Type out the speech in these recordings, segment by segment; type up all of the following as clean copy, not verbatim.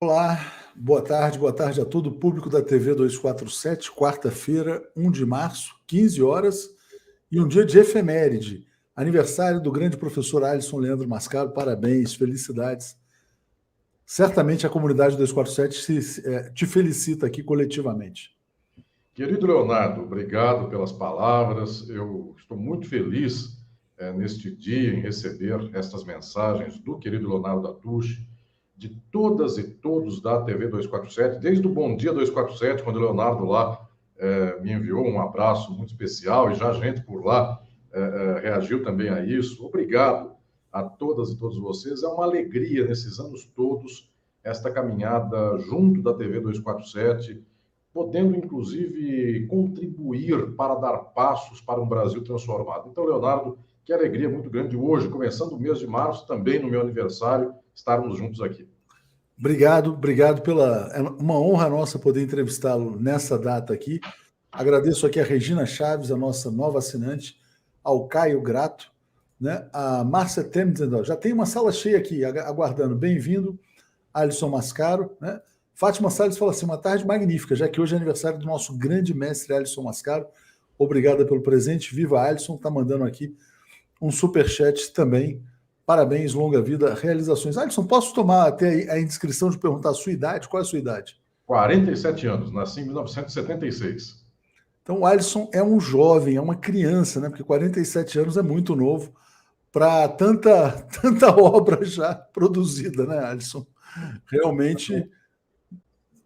Olá, boa tarde a todo o público da TV 247, quarta-feira, 1 de março, 15 horas, e um dia de efeméride, aniversário do grande professor Alisson Leandro Mascaro, parabéns, felicidades. Certamente a comunidade 247 te felicita aqui coletivamente. Querido Leonardo, obrigado pelas palavras. Eu estou muito feliz neste dia em receber estas mensagens do querido Leonardo Datucci, de todas e todos da TV 247, desde o Bom Dia 247, quando o Leonardo lá me enviou um abraço muito especial, e já a gente por lá reagiu também a isso. Obrigado a todas e todos vocês. É uma alegria nesses anos todos esta caminhada junto da TV 247, podendo, inclusive, contribuir para dar passos para um Brasil transformado. Então, Leonardo, que alegria muito grande hoje, começando o mês de março, também no meu aniversário, estarmos juntos aqui. Obrigado pela... É uma honra nossa poder entrevistá-lo nessa data aqui. Agradeço aqui a Regina Chaves, a nossa nova assinante, ao Caio Grato, né? A Márcia Temes, já tem uma sala cheia aqui, aguardando. Bem-vindo, Alisson Mascaro, né? Fátima Salles fala assim, uma tarde magnífica, já que hoje é aniversário do nosso grande mestre Alisson Mascaro. Obrigada pelo presente. Viva Alisson, está mandando aqui um superchat também. Parabéns, longa vida, realizações. Alisson, posso tomar até a indiscrição de perguntar a sua idade? Qual é a sua idade? 47 anos, nasci em 1976. Então, o Alisson é um jovem, é uma criança, né? Porque 47 anos é muito novo para tanta obra já produzida, né, Alisson? Realmente...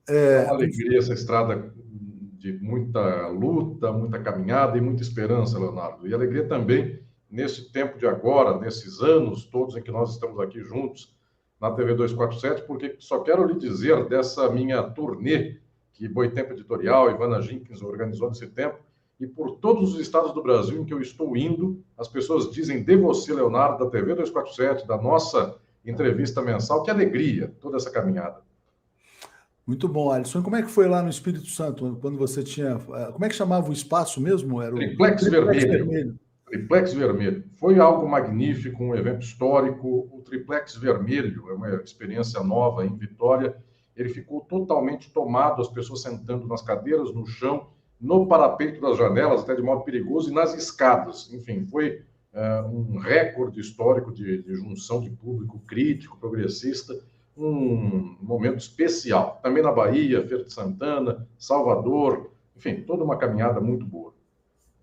É uma alegria essa estrada de muita luta, muita caminhada e muita esperança, Leonardo. E alegria também nesse tempo de agora, nesses anos todos em que nós estamos aqui juntos na TV 247, porque só quero lhe dizer dessa minha turnê que Boitempo Editorial, Ivana Jenkins organizou nesse tempo, e por todos os estados do Brasil em que eu estou indo, as pessoas dizem de você, Leonardo, da TV 247, da nossa entrevista mensal, que alegria toda essa caminhada. Muito bom, Alisson. E como é que foi lá no Espírito Santo, quando você tinha... Como é que chamava o espaço mesmo? Era o Triplex Vermelho. Triplex Vermelho. Foi algo magnífico, um evento histórico. O Triplex Vermelho é uma experiência nova em Vitória. Ele ficou totalmente tomado, as pessoas sentando nas cadeiras, no chão, no parapeito das janelas, até de modo perigoso, e nas escadas. Enfim, foi um recorde histórico de junção de público crítico, progressista, um momento especial. Também na Bahia, Feira de Santana, Salvador, enfim, toda uma caminhada muito boa.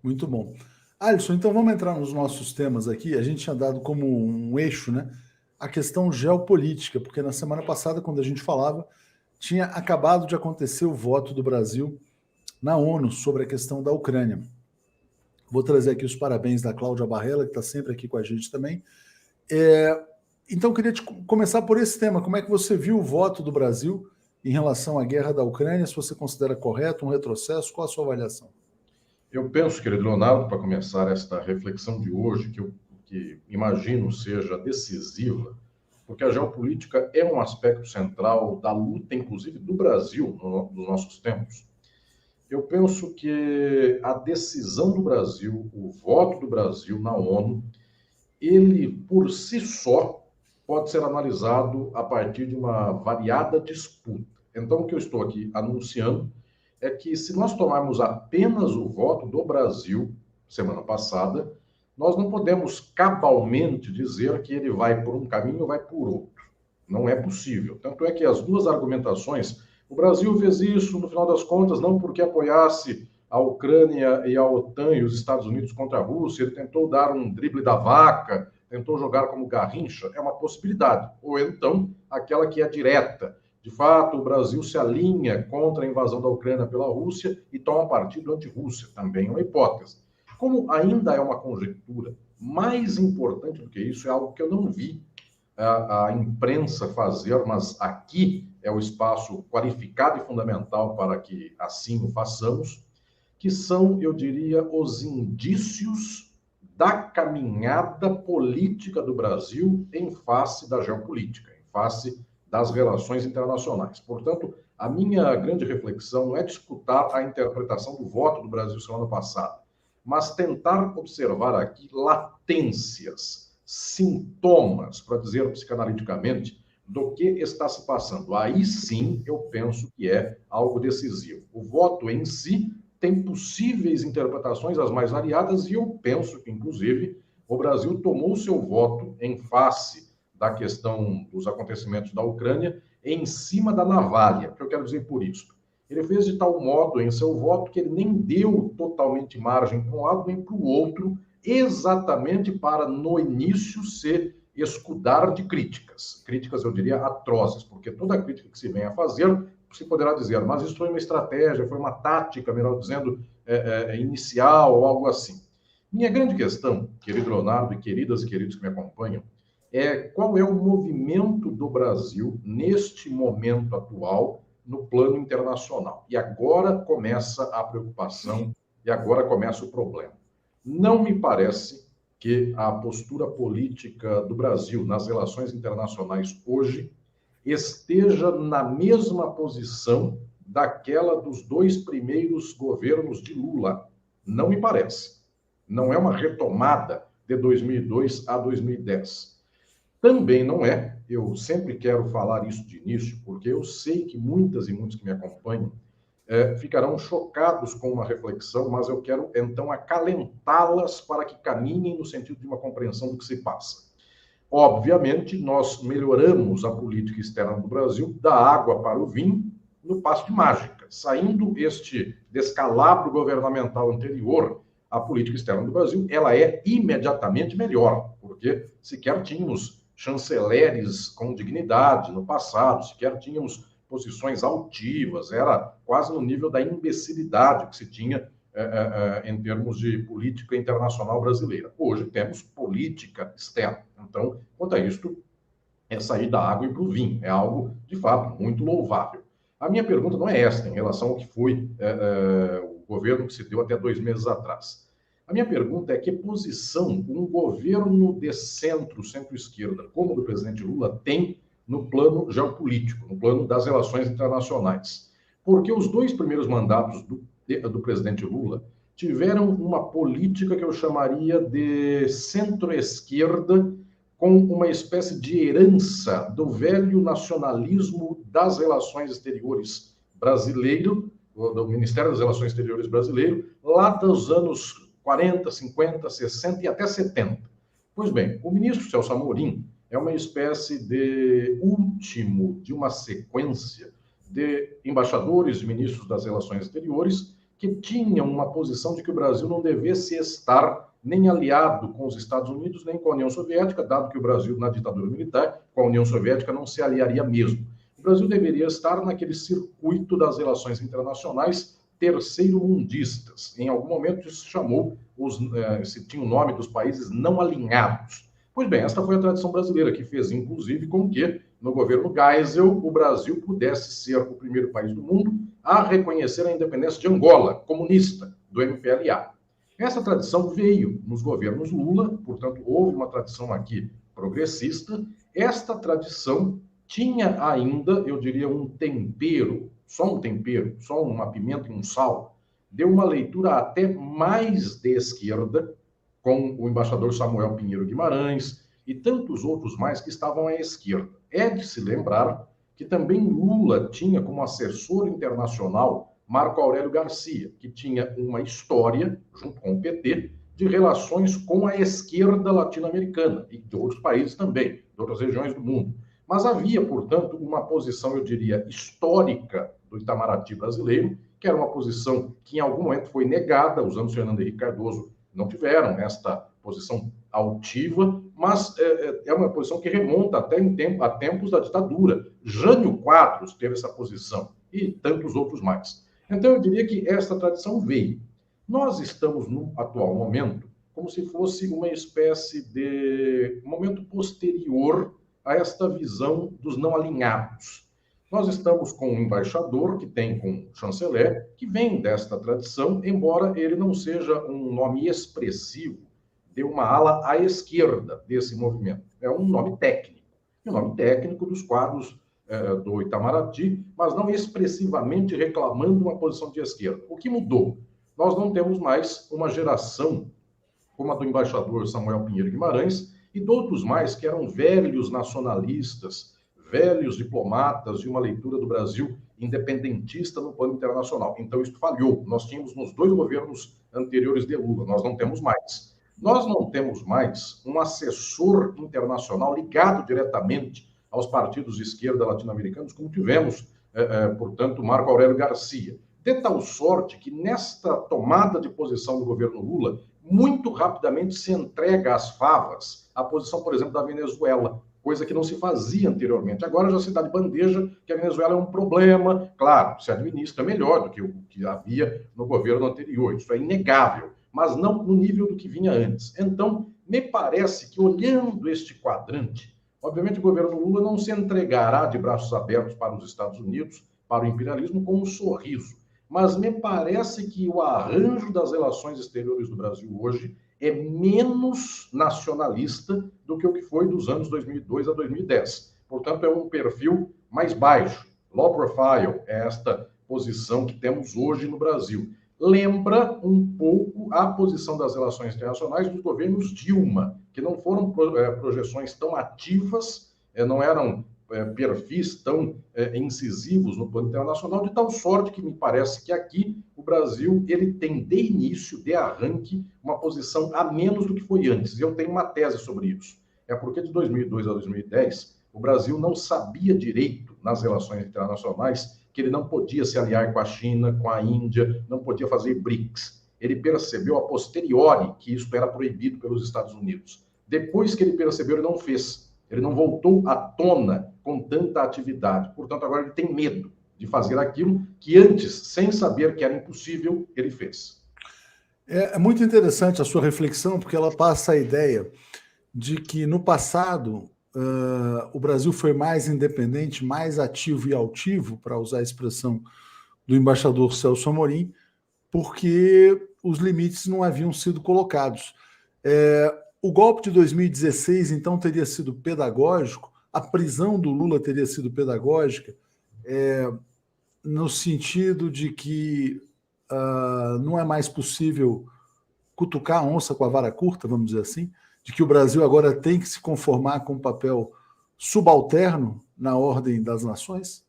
Muito bom. Alisson, então vamos entrar nos nossos temas aqui. A gente tinha dado como um eixo, né, a questão geopolítica, porque na semana passada, quando a gente falava, tinha acabado de acontecer o voto do Brasil na ONU sobre a questão da Ucrânia. Vou trazer aqui os parabéns da Cláudia Barrela, que está sempre aqui com a gente também. Então, eu queria começar por esse tema. Como é que você viu o voto do Brasil em relação à guerra da Ucrânia? Se você considera correto, um retrocesso, qual a sua avaliação? Eu penso, querido Leonardo, para começar esta reflexão de hoje, que imagino seja decisiva, porque a geopolítica é um aspecto central da luta, inclusive, do Brasil nos nossos tempos. Eu penso que a decisão do Brasil, o voto do Brasil na ONU, ele, por si só, pode ser analisado a partir de uma variada disputa. Então, o que eu estou aqui anunciando é que, se nós tomarmos apenas o voto do Brasil, semana passada, nós não podemos cabalmente dizer que ele vai por um caminho ou vai por outro. Não é possível. Tanto é que as duas argumentações, o Brasil fez isso, no final das contas, não porque apoiasse a Ucrânia e a OTAN e os Estados Unidos contra a Rússia, ele tentou dar um drible da vaca, tentou jogar como Garrincha, é uma possibilidade. Ou então, aquela que é direta. De fato, o Brasil se alinha contra a invasão da Ucrânia pela Rússia e toma partido anti-Rússia, também é uma hipótese. Como ainda é uma conjectura, mais importante do que isso é algo que eu não vi a imprensa fazer, mas aqui é o espaço qualificado e fundamental para que assim o façamos, que são, eu diria, os indícios da caminhada política do Brasil em face da geopolítica, em face das relações internacionais. Portanto, a minha grande reflexão não é disputar a interpretação do voto do Brasil semana passada, mas tentar observar aqui latências, sintomas, para dizer psicanaliticamente, do que está se passando. Aí sim eu penso que é algo decisivo. O voto em si tem possíveis interpretações as mais variadas e eu penso que, inclusive, o Brasil tomou seu voto em face da questão dos acontecimentos da Ucrânia em cima da navalha. O que eu quero dizer por isso? Ele fez de tal modo em seu voto que ele nem deu totalmente margem para um lado nem para o outro, exatamente para, no início, se escudar de críticas. Críticas, eu diria, atrozes, porque toda crítica que se vem a fazer, se poderá dizer, mas isso foi uma estratégia, foi uma tática, melhor dizendo, inicial ou algo assim. Minha grande questão, querido Leonardo e queridas e queridos que me acompanham, é qual é o movimento do Brasil neste momento atual no plano internacional. E agora começa a preocupação e agora começa o problema. Não me parece que a postura política do Brasil nas relações internacionais hoje esteja na mesma posição daquela dos 2 primeiros governos de Lula. Não me parece. Não é uma retomada de 2002 a 2010. Também não é, eu sempre quero falar isso de início, porque eu sei que muitas e muitos que me acompanham ficarão chocados com uma reflexão, mas eu quero, então, acalentá-las para que caminhem no sentido de uma compreensão do que se passa. Obviamente, nós melhoramos a política externa do Brasil da água para o vinho no passo de mágica. Saindo este descalabro governamental anterior, a política externa do Brasil, ela é imediatamente melhor, porque sequer tínhamos chanceleres com dignidade no passado, sequer tínhamos posições altivas, era quase no nível da imbecilidade que se tinha em termos de política internacional brasileira. Hoje temos política externa. Então, quanto a isto, é sair da água e para o vinho. É algo, de fato, muito louvável. A minha pergunta não é esta, em relação ao que foi o governo que se deu até 2 meses atrás. A minha pergunta é que posição um governo de centro-esquerda, como o do presidente Lula, tem no plano geopolítico, no plano das relações internacionais. Porque os 2 primeiros mandatos do presidente Lula tiveram uma política que eu chamaria de centro-esquerda, com uma espécie de herança do velho nacionalismo das relações exteriores brasileiro, do Ministério das Relações Exteriores brasileiro, lá dos anos 40, 50, 60 e até 70. Pois bem, o ministro Celso Amorim é uma espécie de último de uma sequência de embaixadores e ministros das Relações Exteriores que tinham uma posição de que o Brasil não devesse estar nem aliado com os Estados Unidos, nem com a União Soviética, dado que o Brasil, na ditadura militar, com a União Soviética, não se aliaria mesmo. O Brasil deveria estar naquele circuito das relações internacionais terceiro-mundistas. Em algum momento isso se chamou, se tinha o nome dos países não alinhados. Pois bem, esta foi a tradição brasileira, que fez, inclusive, com que, no governo Geisel, o Brasil pudesse ser o primeiro país do mundo a reconhecer a independência de Angola, comunista, do MPLA. Essa tradição veio nos governos Lula, portanto, houve uma tradição aqui progressista. Esta tradição tinha ainda, eu diria, um tempero, só uma pimenta e um sal, deu uma leitura até mais de esquerda, com o embaixador Samuel Pinheiro Guimarães e tantos outros mais que estavam à esquerda. É de se lembrar que também Lula tinha como assessor internacional Marco Aurélio Garcia, que tinha uma história, junto com o PT, de relações com a esquerda latino-americana e de outros países também, de outras regiões do mundo. Mas havia, portanto, uma posição, eu diria, histórica do Itamaraty brasileiro, que era uma posição que em algum momento foi negada, os anos Fernando Henrique Cardoso não tiveram esta posição altiva, mas é uma posição que remonta até a tempos da ditadura. Jânio Quadros teve essa posição e tantos outros mais. Então, eu diria que essa tradição veio. Nós estamos, no atual momento, como se fosse uma espécie de momento posterior a esta visão dos não alinhados. Nós estamos com um embaixador, que tem com um chanceler, que vem desta tradição, embora ele não seja um nome expressivo de uma ala à esquerda desse movimento. É um nome técnico. E o nome técnico dos quadros do Itamaraty, mas não expressivamente reclamando uma posição de esquerda. O que mudou? Nós não temos mais uma geração como a do embaixador Samuel Pinheiro Guimarães e de outros mais que eram velhos nacionalistas, velhos diplomatas e uma leitura do Brasil independentista no plano internacional. Então, isso falhou. Nós tínhamos nos 2 governos anteriores de Lula, nós não temos mais. Nós não temos mais um assessor internacional ligado diretamente aos partidos de esquerda latino-americanos, como tivemos, portanto, Marco Aurélio Garcia. De tal sorte que, nesta tomada de posição do governo Lula, muito rapidamente se entrega às favas a posição, por exemplo, da Venezuela, coisa que não se fazia anteriormente. Agora já se dá de bandeja que a Venezuela é um problema, claro, se administra melhor do que o que havia no governo anterior, isso é inegável, mas não no nível do que vinha antes. Então, me parece que, olhando este quadrante, obviamente o governo Lula não se entregará de braços abertos para os Estados Unidos, para o imperialismo, com um sorriso, mas me parece que o arranjo das relações exteriores do Brasil hoje é menos nacionalista do que o que foi dos anos 2002 a 2010. Portanto, é um perfil mais baixo. Low profile é esta posição que temos hoje no Brasil. Lembra um pouco a posição das relações internacionais dos governos Dilma, que não foram projeções tão ativas, não eram perfis tão incisivos no plano internacional, de tal sorte que me parece que aqui o Brasil ele tem de início, de arranque, uma posição a menos do que foi antes. E eu tenho uma tese sobre isso. É porque de 2002 a 2010, o Brasil não sabia direito nas relações internacionais que ele não podia se aliar com a China, com a Índia, não podia fazer BRICS. Ele percebeu a posteriori que isso era proibido pelos Estados Unidos. Depois que ele percebeu, ele não fez. Ele não voltou à tona com tanta atividade. Portanto, agora ele tem medo de fazer aquilo que antes, sem saber que era impossível, ele fez. É muito interessante a sua reflexão, porque ela passa a ideia de que no passado o Brasil foi mais independente, mais ativo e altivo, para usar a expressão do embaixador Celso Amorim, porque os limites não haviam sido colocados. O golpe de 2016, então, teria sido pedagógico, a prisão do Lula teria sido pedagógica, no sentido de que não é mais possível cutucar a onça com a vara curta, vamos dizer assim, de que o Brasil agora tem que se conformar com um papel subalterno na ordem das nações?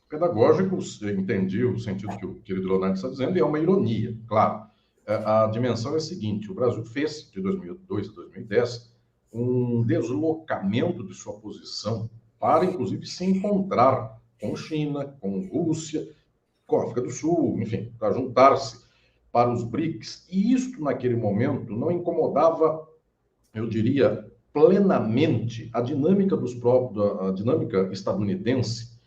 Pedagógico, eu entendi o sentido que o querido Leonardo está dizendo, e é uma ironia, claro. A dimensão é a seguinte: o Brasil fez, de 2002 a 2010, um deslocamento de sua posição para, inclusive, se encontrar com China, com Rússia, com a África do Sul, enfim, para juntar-se para os BRICS. E isto, naquele momento, não incomodava, eu diria, plenamente a dinâmica a dinâmica estadunidense,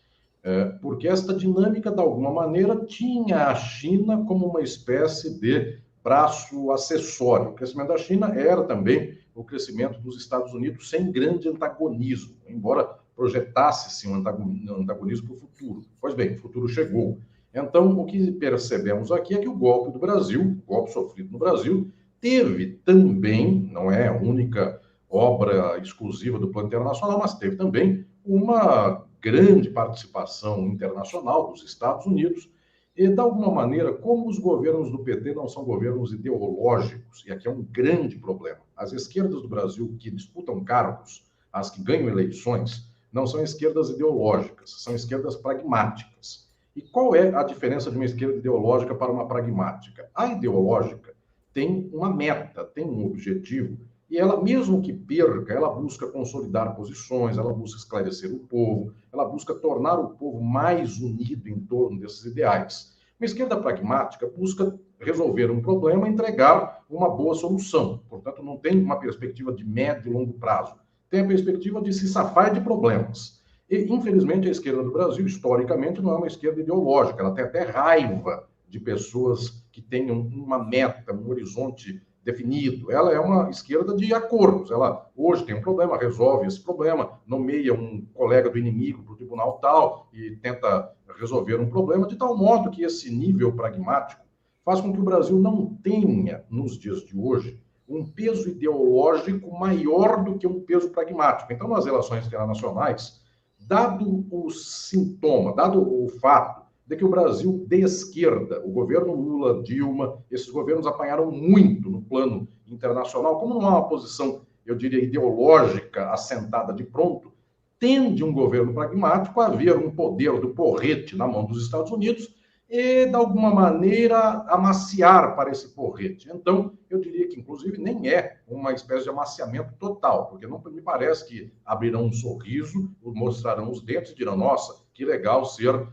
porque esta dinâmica, de alguma maneira, tinha a China como uma espécie de braço acessório. O crescimento da China era também o crescimento dos Estados Unidos sem grande antagonismo, embora projetasse-se um antagonismo para o futuro. Pois bem, o futuro chegou. Então, o que percebemos aqui é que o golpe do Brasil, o golpe sofrido no Brasil, teve também, não é a única obra exclusiva do plano internacional, mas teve também uma grande participação internacional dos Estados Unidos. E, de alguma maneira, como os governos do PT não são governos ideológicos, e aqui é um grande problema, as esquerdas do Brasil que disputam cargos, as que ganham eleições, não são esquerdas ideológicas, são esquerdas pragmáticas. E qual é a diferença de uma esquerda ideológica para uma pragmática? A ideológica tem uma meta, tem um objetivo, e ela, mesmo que perca, ela busca consolidar posições, ela busca esclarecer o povo, ela busca tornar o povo mais unido em torno desses ideais. Uma esquerda pragmática busca resolver um problema e entregar uma boa solução. Portanto, não tem uma perspectiva de médio e longo prazo. Tem a perspectiva de se safar de problemas. E, infelizmente, a esquerda do Brasil, historicamente, não é uma esquerda ideológica. Ela tem até raiva de pessoas que tenham uma meta, um horizonte definido. Ela é uma esquerda de acordos. Ela hoje tem um problema, resolve esse problema, nomeia um colega do inimigo para o tribunal tal e tenta resolver um problema, de tal modo que esse nível pragmático faz com que o Brasil não tenha, nos dias de hoje, um peso ideológico maior do que um peso pragmático. Então, nas relações internacionais, dado o sintoma, dado o fato de que o Brasil de esquerda, o governo Lula, Dilma, esses governos apanharam muito no plano internacional, como não há uma posição, eu diria, ideológica assentada de pronto, tende um governo pragmático a ver um poder do porrete na mão dos Estados Unidos e, de alguma maneira, amaciar para esse porrete. Então, eu diria que, inclusive, nem é uma espécie de amaciamento total, porque não me parece que abrirão um sorriso, mostrarão os dentes e dirão, nossa, que legal ser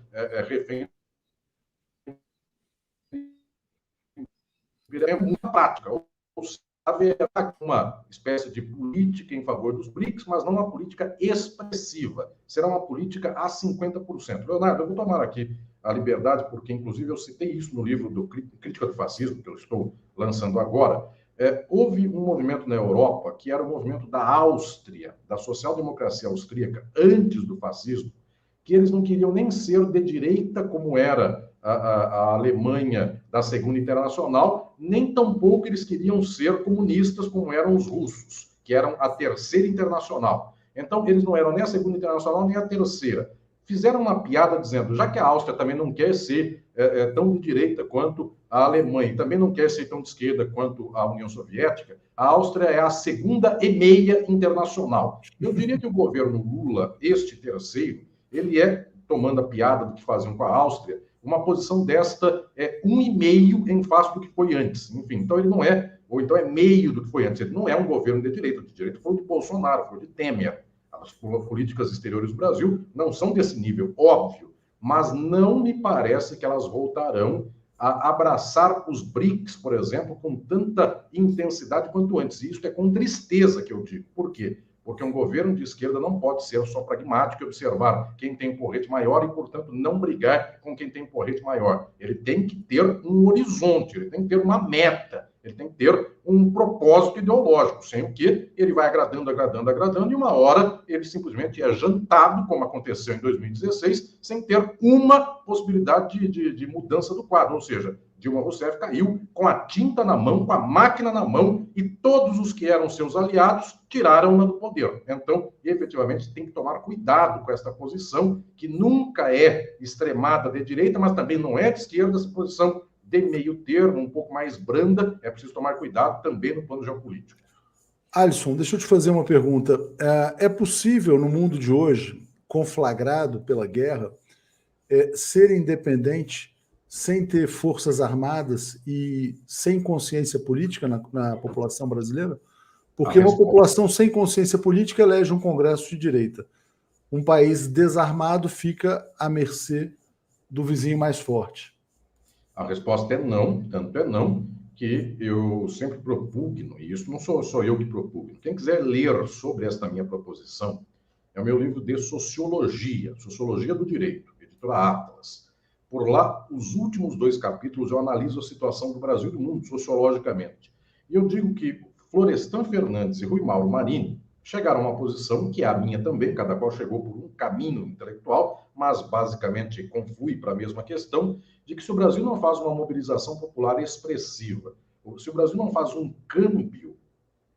refém. É uma prática, ou haverá uma espécie de política em favor dos BRICS, mas não uma política expressiva. Será uma política a 50%. Leonardo, eu vou tomar aqui a liberdade, porque, inclusive, eu citei isso no livro do Crítica do Fascismo, que eu estou lançando agora. Houve um movimento na Europa, que era o movimento da Áustria, da social-democracia austríaca, antes do fascismo, que eles não queriam nem ser de direita, como era a Alemanha da Segunda Internacional, nem tampouco eles queriam ser comunistas, como eram os russos, que eram a Terceira Internacional. Então, eles não eram nem a Segunda Internacional, nem a Terceira. Fizeram uma piada dizendo, já que a Áustria também não quer ser tão de direita quanto a Alemanha, também não quer ser tão de esquerda quanto a União Soviética, a Áustria é a segunda e meia internacional. Eu diria que o governo Lula, este terceiro, ele tomando a piada do que faziam com a Áustria, uma posição desta é 1,5 em face do que foi antes. Enfim, então ele não é, ou então é meio do que foi antes. Ele não é um governo de direita. De direita foi o de Bolsonaro, foi o de Temer. As políticas exteriores do Brasil não são desse nível, óbvio, mas não me parece que elas voltarão a abraçar os BRICS, por exemplo, com tanta intensidade quanto antes. E isso é com tristeza que eu digo. Por quê? Porque um governo de esquerda não pode ser só pragmático e observar quem tem um porrete maior e, portanto, não brigar com quem tem um porrete maior. Ele tem que ter um horizonte, ele tem que ter uma meta, ele tem que ter um propósito ideológico, sem o que ele vai agradando, e uma hora ele simplesmente é jantado, como aconteceu em 2016, sem ter uma possibilidade de mudança do quadro, ou seja, Dilma Rousseff caiu com a tinta na mão, com a máquina na mão, e todos os que eram seus aliados tiraram-na do poder. Então, efetivamente, tem que tomar cuidado com esta posição, que nunca é extremada de direita, mas também não é de esquerda, essa posição de meio termo, um pouco mais branda. É preciso tomar cuidado também no plano geopolítico. Alisson, deixa eu te fazer uma pergunta. É possível, no mundo de hoje, conflagrado pela guerra, ser independente sem ter forças armadas e sem consciência política na população brasileira? Porque uma população sem consciência política elege um Congresso de direita. Um país desarmado fica à mercê do vizinho mais forte. A resposta é não, tanto é não, que eu sempre propugno, e isso não sou eu que propugno. Quem quiser ler sobre esta minha proposição, é o meu livro de Sociologia, Sociologia do Direito, editora Atlas. Por lá, os últimos 2 capítulos, eu analiso a situação do Brasil e do mundo sociologicamente. E eu digo que Florestan Fernandes e Rui Mauro Marini chegaram a uma posição que é a minha também, cada qual chegou por um caminho intelectual, mas basicamente conflui para a mesma questão, de que se o Brasil não faz uma mobilização popular expressiva, se o Brasil não faz um câmbio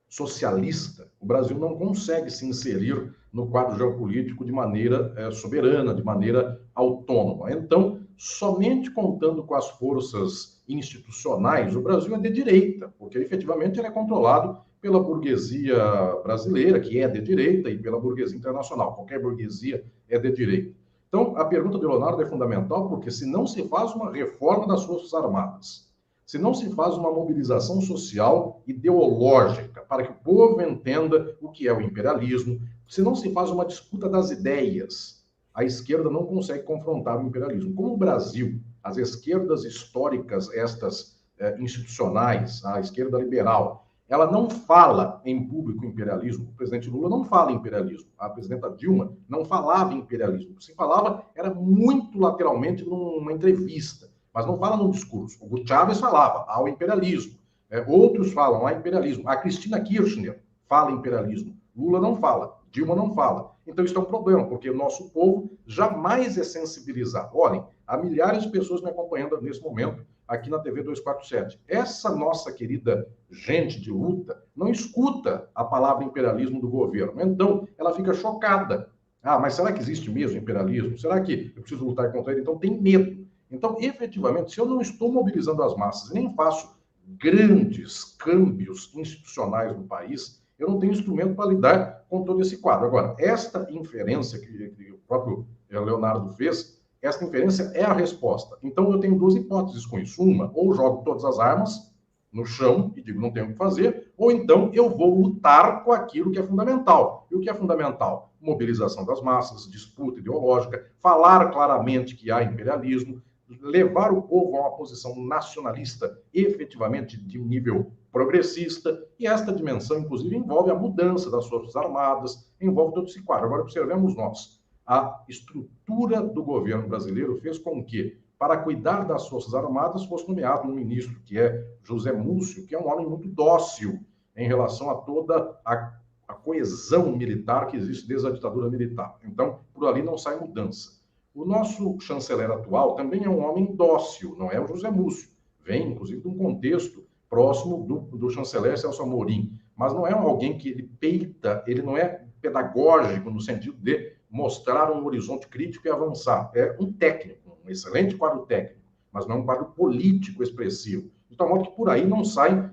socialista, o Brasil não consegue se inserir no quadro geopolítico de maneira soberana, de maneira autônoma. Então, somente contando com as forças institucionais, o Brasil é de direita, porque efetivamente ele é controlado pela burguesia brasileira, que é de direita, e pela burguesia internacional. Qualquer burguesia é de direita. Então, a pergunta do Leonardo é fundamental, porque se não se faz uma reforma das Forças Armadas, se não se faz uma mobilização social ideológica para que o povo entenda o que é o imperialismo, se não se faz uma disputa das ideias, a esquerda não consegue confrontar o imperialismo. Como o Brasil, as esquerdas históricas, estas institucionais, a esquerda liberal, ela não fala em público imperialismo. O presidente Lula não fala em imperialismo. A presidenta Dilma não falava em imperialismo. O que se falava era muito lateralmente numa entrevista, mas não fala no discurso. O Chávez falava ao imperialismo. Outros falam ao imperialismo. A Cristina Kirchner fala imperialismo. Lula não fala. Dilma não fala. Então isso é um problema, porque o nosso povo jamais é sensibilizado. Olhem, há milhares de pessoas me acompanhando nesse momento aqui na TV 247. Essa nossa querida gente de luta não escuta a palavra imperialismo do governo. Então, ela fica chocada. Ah, mas será que existe mesmo imperialismo? Será que eu preciso lutar contra ele? Então, tem medo. Então, efetivamente, se eu não estou mobilizando as massas e nem faço grandes câmbios institucionais no país, eu não tenho instrumento para lidar com todo esse quadro. Agora, esta inferência que o próprio Leonardo fez, esta inferência é a resposta. Então, eu tenho duas hipóteses com isso. Uma, ou jogo todas as armas no chão e digo, não tenho o que fazer, ou então eu vou lutar com aquilo que é fundamental. E o que é fundamental? Mobilização das massas, disputa ideológica, falar claramente que há imperialismo, levar o povo a uma posição nacionalista efetivamente de nível progressista, e esta dimensão, inclusive, envolve a mudança das Forças Armadas, envolve todo esse quadro. Agora, observemos nós, a estrutura do governo brasileiro fez com que, para cuidar das Forças Armadas, fosse nomeado um ministro, que é José Múcio, que é um homem muito dócil em relação a toda a coesão militar que existe desde a ditadura militar. Então, por ali não sai mudança. O nosso chanceler atual também é um homem dócil, não é o José Múcio. Vem, inclusive, de um contexto próximo do chanceler Celso Amorim. Mas não é alguém que ele peita, ele não é pedagógico no sentido de mostrar um horizonte crítico e avançar. É um técnico, um excelente quadro técnico, mas não é um quadro político expressivo. De tal modo que por aí não saem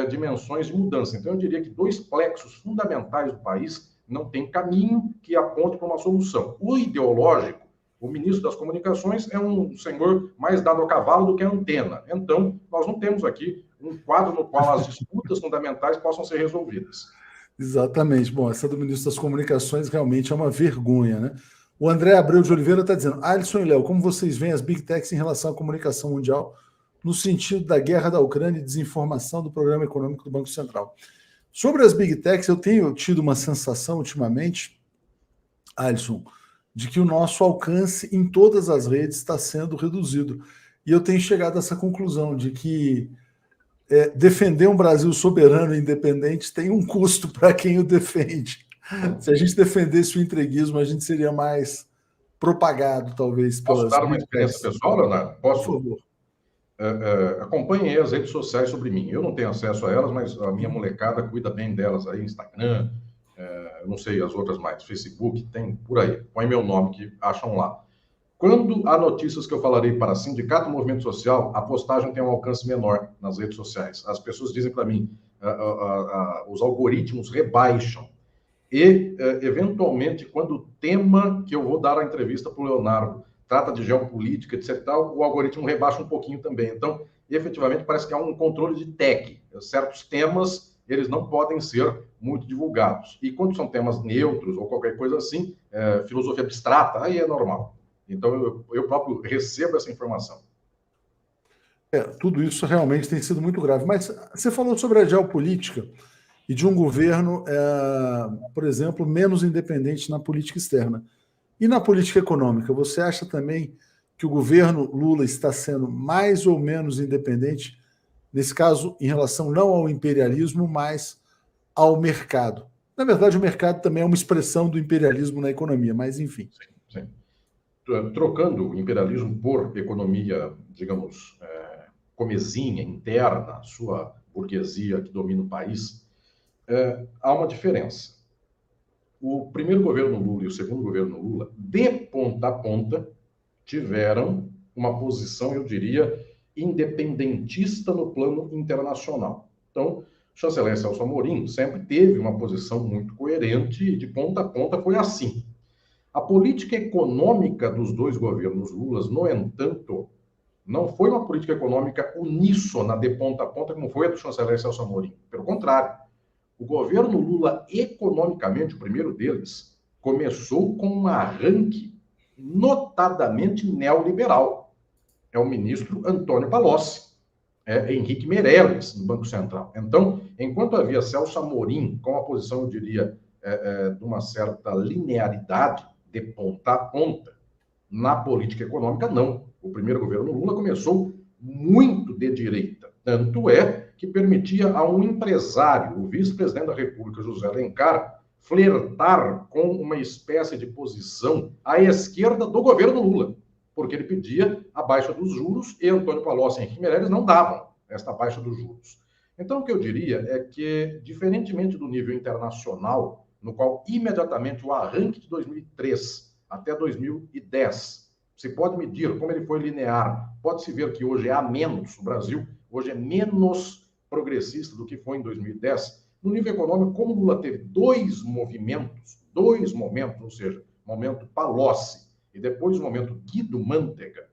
dimensões de mudança. Então, eu diria que dois plexos fundamentais do país não têm caminho que aponte para uma solução. O ideológico, o ministro das Comunicações é um senhor mais dado ao cavalo do que a antena. Então, nós não temos aqui um quadro no qual as disputas fundamentais possam ser resolvidas. Exatamente. Bom, essa do ministro das Comunicações realmente é uma vergonha, né? O André Abreu de Oliveira está dizendo: Alisson e Léo, como vocês veem as Big Techs em relação à comunicação mundial no sentido da guerra da Ucrânia e desinformação do programa econômico do Banco Central? Sobre as Big Techs, eu tenho tido uma sensação ultimamente, Alisson, de que o nosso alcance em todas as redes está sendo reduzido. E eu tenho chegado a essa conclusão de que defender um Brasil soberano e independente tem um custo para quem o defende. Se a gente defendesse o entreguismo, a gente seria mais propagado, talvez, pelas... Posso dar uma Big experiência Techs. pessoal, Leonardo? Posso? Por favor. Acompanhem as redes sociais sobre mim. Eu não tenho acesso a elas, mas a minha molecada cuida bem delas aí, Instagram, eu não sei as outras mais, Facebook, tem por aí. Põe meu nome que acham lá. Quando há notícias que eu falarei para sindicato e movimento social, a postagem tem um alcance menor nas redes sociais. As pessoas dizem para mim, os algoritmos rebaixam. E, eventualmente, quando o tema que eu vou dar a entrevista para o Leonardo trata de geopolítica, etc. Tal, o algoritmo rebaixa um pouquinho também. Então, efetivamente, parece que há um controle de tag. Certos temas, eles não podem ser muito divulgados. E quando são temas neutros ou qualquer coisa assim, filosofia abstrata, aí é normal. Então, eu próprio recebo essa informação. Tudo isso realmente tem sido muito grave. Mas você falou sobre a geopolítica e de um governo, por exemplo, menos independente na política externa. E na política econômica, você acha também que o governo Lula está sendo mais ou menos independente, nesse caso, em relação não ao imperialismo, mas ao mercado? Na verdade, o mercado também é uma expressão do imperialismo na economia, mas enfim. Sim. Trocando o imperialismo por economia, digamos, comezinha, interna, sua burguesia que domina o país, há uma diferença. O primeiro governo Lula e o segundo governo Lula, de ponta a ponta, tiveram uma posição, eu diria, independentista no plano internacional. Então, o chanceler Celso Amorim sempre teve uma posição muito coerente e de ponta a ponta foi assim. A política econômica dos dois governos Lulas, no entanto, não foi uma política econômica uníssona de ponta a ponta como foi a do chanceler Celso Amorim. Pelo contrário, o governo Lula, economicamente, o primeiro deles, começou com um arranque notadamente neoliberal. É o ministro Antônio Palocci, Henrique Meirelles, do Banco Central. Então, enquanto havia Celso Amorim com a posição, eu diria, de uma certa linearidade de ponta a ponta, na política econômica, não. O primeiro governo Lula começou muito de direita. Tanto é que permitia a um empresário, o vice-presidente da República, José Alencar, flertar com uma espécie de posição à esquerda do governo Lula, porque ele pedia a baixa dos juros e Antônio Palocci e Henrique Meirelles não davam esta baixa dos juros. Então, o que eu diria é que, diferentemente do nível internacional, no qual imediatamente o arranque de 2003 até 2010 se pode medir como ele foi linear, pode-se ver que hoje é a menos, o Brasil hoje é menos progressista do que foi em 2010, No nível econômico, como Lula teve dois momentos, ou seja, momento Palocci e depois o momento Guido Mantega,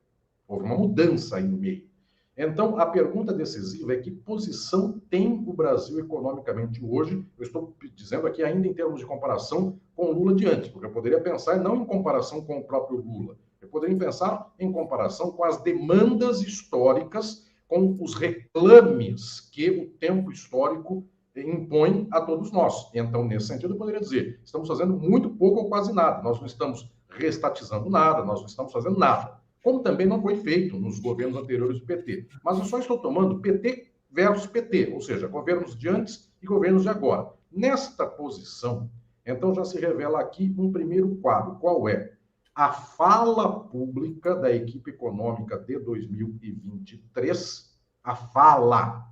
houve uma mudança aí no meio. Então, a pergunta decisiva é que posição tem o Brasil economicamente hoje? Eu estou dizendo aqui ainda em termos de comparação com o Lula de antes, porque eu poderia pensar não em comparação com o próprio Lula, eu poderia pensar em comparação com as demandas históricas, com os reclames que o tempo histórico impõe a todos nós. Então, nesse sentido, eu poderia dizer, estamos fazendo muito pouco ou quase nada, nós não estamos reestatizando nada, nós não estamos fazendo nada. Como também não foi feito nos governos anteriores do PT. Mas eu só estou tomando PT versus PT, ou seja, governos de antes e governos de agora. Nesta posição, então já se revela aqui um primeiro quadro. Qual é? A fala pública da equipe econômica de 2023, a fala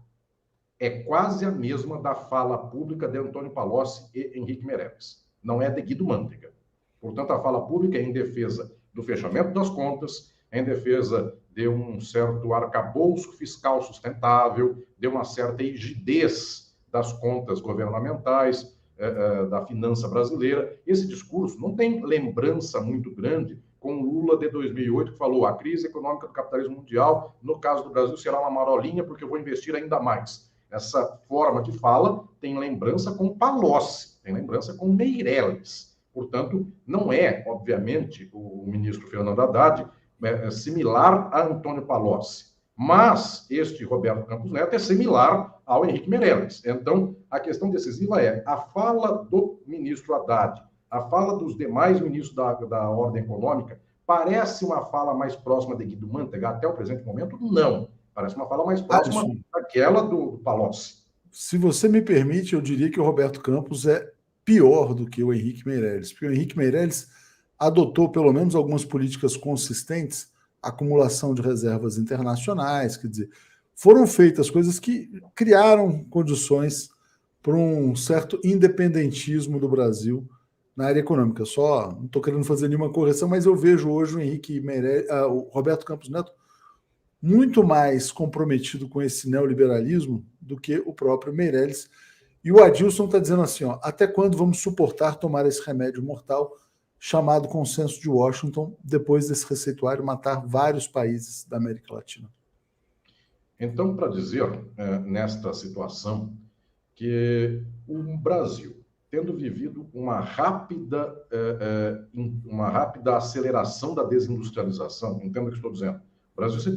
é quase a mesma da fala pública de Antônio Palocci e Henrique Meirelles. Não é de Guido Mantega. Portanto, a fala pública é em defesa do fechamento das contas, em defesa de um certo arcabouço fiscal sustentável, de uma certa rigidez das contas governamentais, da finança brasileira. Esse discurso não tem lembrança muito grande com o Lula de 2008, que falou a crise econômica do capitalismo mundial, no caso do Brasil, será uma marolinha porque eu vou investir ainda mais. Essa forma de fala tem lembrança com Palocci, tem lembrança com Meirelles. Portanto, não é, obviamente, o ministro Fernando Haddad similar a Antônio Palocci, mas este Roberto Campos Neto é similar ao Henrique Meirelles. Então, a questão decisiva é a fala do ministro Haddad, a fala dos demais ministros da ordem econômica, parece uma fala mais próxima de Guido Mantega até o presente momento? Não. Parece uma fala mais próxima daquela do Palocci. Se você me permite, eu diria que o Roberto Campos é pior do que o Henrique Meirelles, porque o Henrique Meirelles adotou pelo menos algumas políticas consistentes, acumulação de reservas internacionais, quer dizer, foram feitas coisas que criaram condições para um certo independentismo do Brasil na área econômica. Só não estou querendo fazer nenhuma correção, mas eu vejo hoje o Henrique Meirelles, o Roberto Campos Neto muito mais comprometido com esse neoliberalismo do que o próprio Meirelles. E o Adilson está dizendo assim, ó, até quando vamos suportar tomar esse remédio mortal chamado Consenso de Washington, depois desse receituário matar vários países da América Latina? Então, para dizer, nesta situação, que o Brasil, tendo vivido uma rápida aceleração da desindustrialização, entendo o que estou dizendo, o Brasil se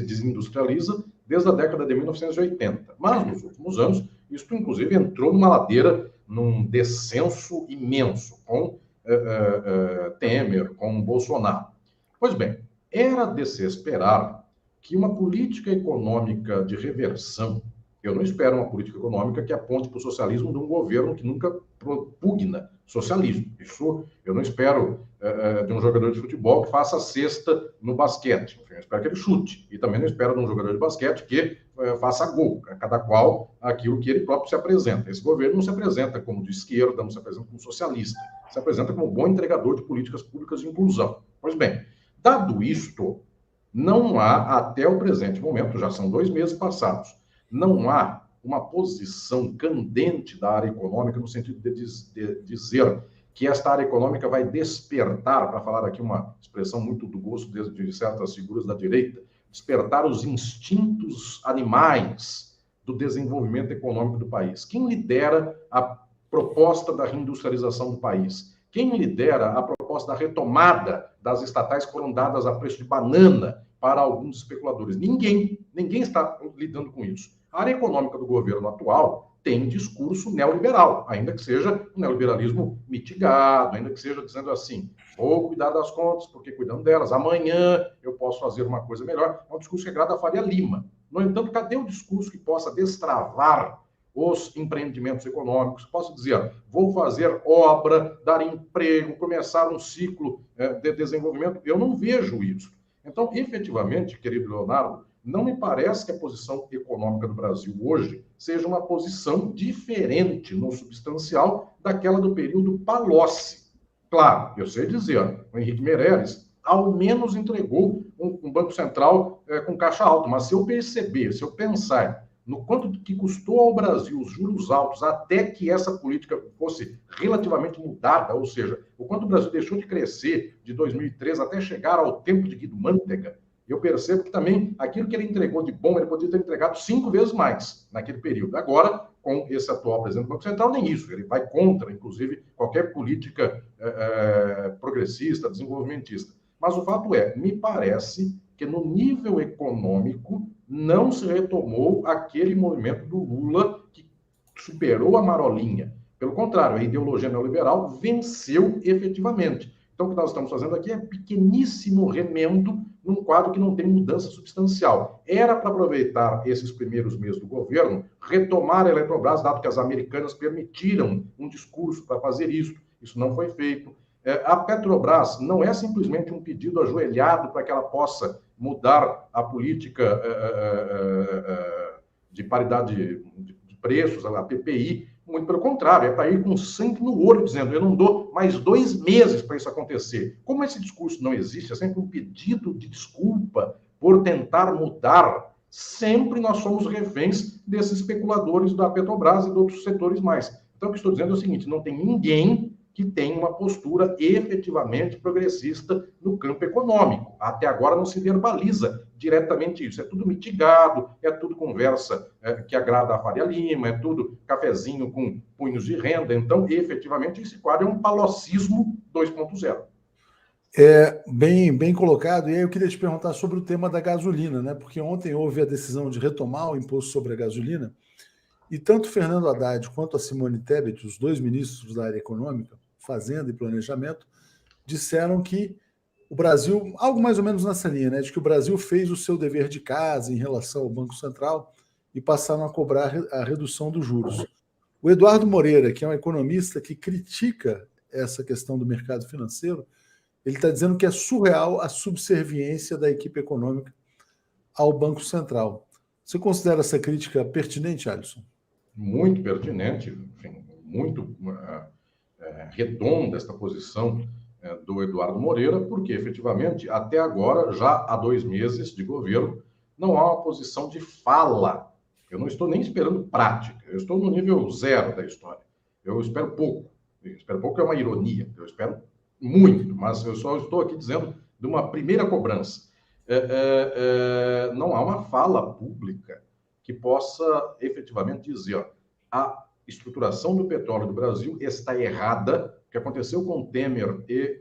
desindustrializa desde a década de 1980, mas nos últimos anos, isso inclusive entrou numa ladeira, num descenso imenso, com Temer, com Bolsonaro. Pois bem, era de se esperar que uma política econômica de reversão, eu não espero uma política econômica que aponte para o socialismo de um governo que nunca propugna socialismo. Isso eu não espero de um jogador de futebol que faça cesta no basquete. Eu espero que ele chute. E também não espero de um jogador de basquete que faça gol. Cada qual aquilo que ele próprio se apresenta. Esse governo não se apresenta como de esquerda, não se apresenta como socialista. Se apresenta como bom entregador de políticas públicas de inclusão. Pois bem, dado isto, não há, até o presente momento, já são 2 meses passados, não há uma posição candente da área econômica no sentido de dizer que esta área econômica vai despertar, para falar aqui uma expressão muito do gosto de certas figuras da direita, despertar os instintos animais do desenvolvimento econômico do país. Quem lidera a proposta da reindustrialização do país? Quem lidera a proposta da retomada das estatais que foram dadas a preço de banana para alguns especuladores? Ninguém está lidando com isso. A área econômica do governo atual tem discurso neoliberal, ainda que seja um neoliberalismo mitigado, ainda que seja dizendo assim, vou cuidar das contas, porque cuidando delas, amanhã eu posso fazer uma coisa melhor. É um discurso que agrada a Faria Lima. No entanto, cadê o discurso que possa destravar os empreendimentos econômicos? Posso dizer, vou fazer obra, dar emprego, começar um ciclo de desenvolvimento? Eu não vejo isso. Então, efetivamente, querido Leonardo, não me parece que a posição econômica do Brasil hoje seja uma posição diferente no substancial daquela do período Palocci. Claro, eu sei dizer, o Henrique Meirelles ao menos entregou um Banco Central com caixa alto, mas se eu perceber, se eu pensar no quanto que custou ao Brasil os juros altos até que essa política fosse relativamente mudada, ou seja, o quanto o Brasil deixou de crescer de 2013 até chegar ao tempo de Guido Mantega, eu percebo que também aquilo que ele entregou de bom, ele poderia ter entregado 5 vezes mais naquele período. Agora, com esse atual presidente do Banco Central, nem isso. Ele vai contra, inclusive, qualquer política progressista, desenvolvimentista. Mas o fato é, me parece que no nível econômico não se retomou aquele movimento do Lula que superou a marolinha. Pelo contrário, a ideologia neoliberal venceu efetivamente. Então, o que nós estamos fazendo aqui é pequeníssimo remendo num quadro que não tem mudança substancial. Era para aproveitar esses primeiros meses do governo, retomar a Eletrobras, dado que as americanas permitiram um discurso para fazer isso. Isso não foi feito. A Petrobras não é simplesmente um pedido ajoelhado para que ela possa mudar a política de paridade de preços, a PPI. Muito pelo contrário, é para ir com sangue no olho, dizendo, eu não dou mais 2 meses para isso acontecer. Como esse discurso não existe, é sempre um pedido de desculpa por tentar mudar, sempre nós somos reféns desses especuladores da Petrobras e de outros setores mais. Então, o que estou dizendo é o seguinte, não tem ninguém que tem uma postura efetivamente progressista no campo econômico. Até agora não se verbaliza diretamente isso. É tudo mitigado, é tudo conversa que agrada a Faria Lima, é tudo cafezinho com punhos de renda. Então, efetivamente, esse quadro é um palocismo 2.0. Bem colocado. E aí eu queria te perguntar sobre o tema da gasolina, né? Porque ontem houve a decisão de retomar o imposto sobre a gasolina e tanto Fernando Haddad quanto a Simone Tebet, os 2 ministros da área econômica, Fazenda e Planejamento, disseram que o Brasil, algo mais ou menos nessa linha, né, de que o Brasil fez o seu dever de casa em relação ao Banco Central e passaram a cobrar a redução dos juros. O Eduardo Moreira, que é um economista que critica essa questão do mercado financeiro, ele está dizendo que é surreal a subserviência da equipe econômica ao Banco Central. Você considera essa crítica pertinente, Alisson? Muito pertinente, enfim, muito redonda esta posição do Eduardo Moreira, porque efetivamente, até agora, já há 2 meses de governo, não há uma posição de fala. Eu não estou nem esperando prática, eu estou no nível 0 da história. Eu espero pouco. Espero pouco é uma ironia, eu espero muito, mas eu só estou aqui dizendo de uma primeira cobrança. Não há uma fala pública que possa efetivamente dizer, a estruturação do petróleo do Brasil está errada, o que aconteceu com Temer e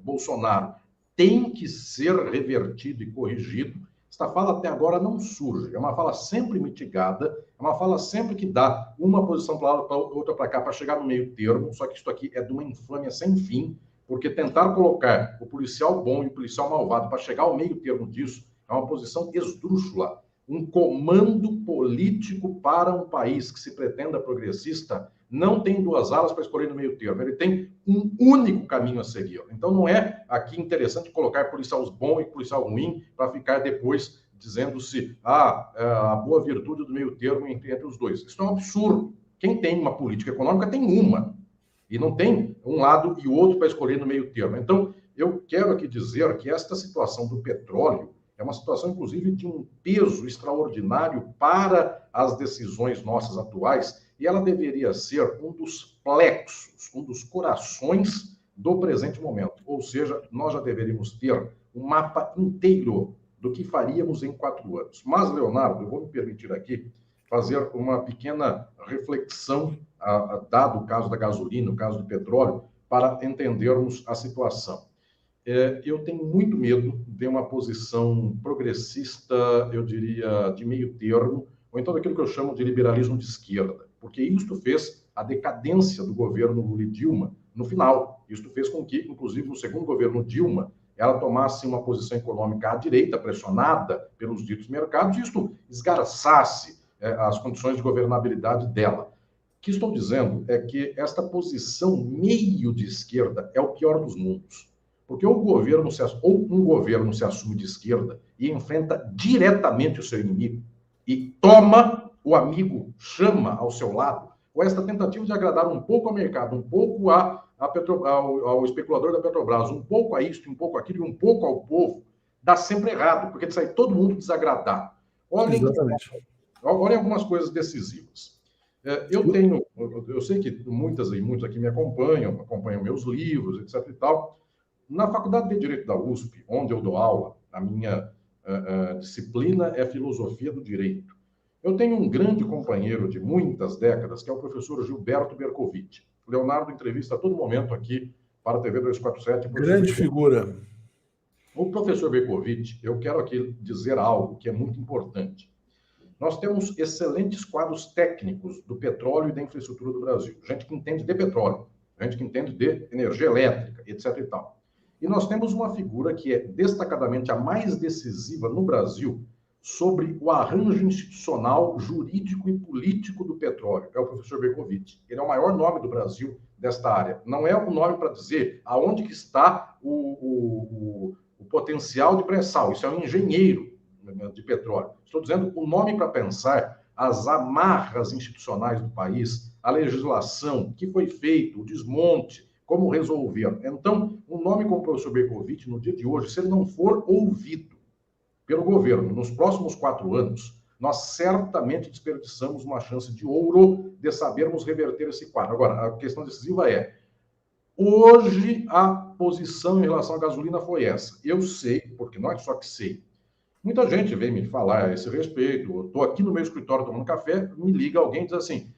Bolsonaro tem que ser revertido e corrigido. Esta fala até agora não surge, é uma fala sempre mitigada, é uma fala sempre que dá uma posição para lá, outra para cá, para chegar no meio termo, só que isso aqui é de uma infâmia sem fim, porque tentar colocar o policial bom e o policial malvado para chegar ao meio termo disso é uma posição esdrúxula. Um comando político para um país que se pretenda progressista não tem 2 alas para escolher no meio termo. Ele tem um único caminho a seguir. Então, não é aqui interessante colocar policiais bom e policial ruim para ficar depois dizendo-se a boa virtude do meio termo entre os dois. Isso é um absurdo. Quem tem uma política econômica tem uma. E não tem um lado e o outro para escolher no meio termo. Então, eu quero aqui dizer que esta situação do petróleo é uma situação, inclusive, de um peso extraordinário para as decisões nossas atuais, e ela deveria ser um dos plexos, um dos corações do presente momento. Ou seja, nós já deveríamos ter um mapa inteiro do que faríamos em 4 anos. Mas, Leonardo, eu vou me permitir aqui fazer uma pequena reflexão, dado o caso da gasolina, o caso do petróleo, para entendermos a situação. Eu tenho muito medo de uma posição progressista, eu diria, de meio termo, ou então daquilo que eu chamo de liberalismo de esquerda, porque isto fez a decadência do governo Lula e Dilma no final. Isto fez com que, inclusive, no segundo governo Dilma, ela tomasse uma posição econômica à direita, pressionada pelos ditos mercados, e isto esgarçasse as condições de governabilidade dela. O que estou dizendo é que esta posição meio de esquerda é o pior dos mundos. Porque um governo se assume de esquerda e enfrenta diretamente o seu inimigo e toma o amigo, chama ao seu lado, ou esta tentativa de agradar um pouco ao mercado, um pouco ao especulador da Petrobras, um pouco a isto, um pouco aquilo e um pouco ao povo, dá sempre errado, porque sai todo mundo desagradar. Olhem Olhem algumas coisas decisivas. Eu sei que muitas e muitos aqui me acompanham meus livros, etc. e tal. Na Faculdade de Direito da USP, onde eu dou aula, a minha disciplina é Filosofia do Direito. Eu tenho um grande companheiro de muitas décadas, que é o professor Gilberto Bercovitch. O Leonardo entrevista a todo momento aqui para a TV 247. Grande figura. O professor Bercovitch, eu quero aqui dizer algo que é muito importante. Nós temos excelentes quadros técnicos do petróleo e da infraestrutura do Brasil. Gente que entende de petróleo, gente que entende de energia elétrica, etc. e tal. E nós temos uma figura que é destacadamente a mais decisiva no Brasil sobre o arranjo institucional, jurídico e político do petróleo, é o professor Bercovitch. Ele é o maior nome do Brasil desta área. Não é um nome para dizer aonde que está o potencial de pré-sal. Isso é um engenheiro de petróleo. Estou dizendo o nome para pensar as amarras institucionais do país, a legislação, que foi feito, o desmonte, como resolver. Então, um nome como o professor Bercovitch, no dia de hoje, se ele não for ouvido pelo governo nos próximos 4 anos, nós certamente desperdiçamos uma chance de ouro de sabermos reverter esse quadro. Agora, a questão decisiva é, hoje a posição em relação à gasolina foi essa. Eu sei, porque não é só que sei, muita gente vem me falar a esse respeito. Eu estou aqui no meu escritório tomando café, me liga alguém e diz assim,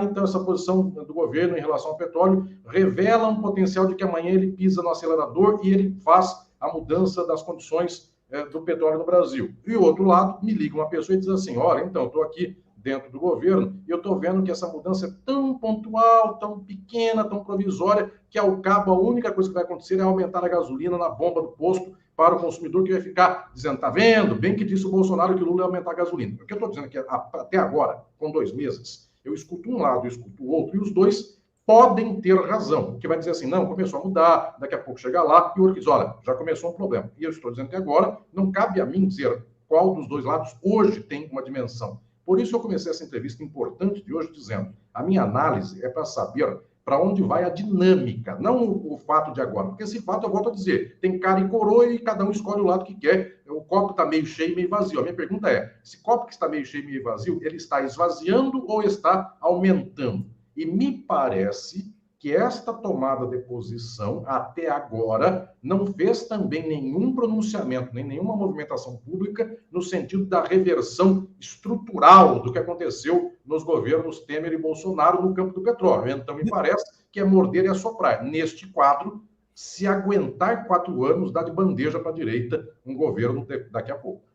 então essa posição do governo em relação ao petróleo revela um potencial de que amanhã ele pisa no acelerador e ele faz a mudança das condições do petróleo no Brasil. E o outro lado, me liga uma pessoa e diz assim, olha, então, eu estou aqui dentro do governo e eu estou vendo que essa mudança é tão pontual, tão pequena, tão provisória, que ao cabo a única coisa que vai acontecer é aumentar a gasolina na bomba do posto para o consumidor, que vai ficar dizendo, tá vendo? Bem que disse o Bolsonaro que o Lula ia aumentar a gasolina. O que eu estou dizendo é que até agora, com 2 meses, eu escuto um lado, eu escuto o outro, e os dois podem ter razão. Que vai dizer assim, não, começou a mudar, daqui a pouco chega lá, e o outro diz, olha, já começou um problema. E eu estou dizendo que agora não cabe a mim dizer qual dos dois lados hoje tem uma dimensão. Por isso eu comecei essa entrevista importante de hoje dizendo, a minha análise é para saber para onde vai a dinâmica, não o fato de agora. Porque esse fato, eu volto a dizer, tem cara e coroa e cada um escolhe o lado que quer. O copo está meio cheio e meio vazio. A minha pergunta é, esse copo que está meio cheio e meio vazio, ele está esvaziando ou está aumentando? E me parece que esta tomada de posição, até agora, não fez também nenhum pronunciamento, nem nenhuma movimentação pública no sentido da reversão estrutural do que aconteceu nos governos Temer e Bolsonaro no campo do petróleo. Então, me parece que é morder e assoprar. Neste quadro, se aguentar 4 anos, dá de bandeja para a direita um governo daqui a pouco.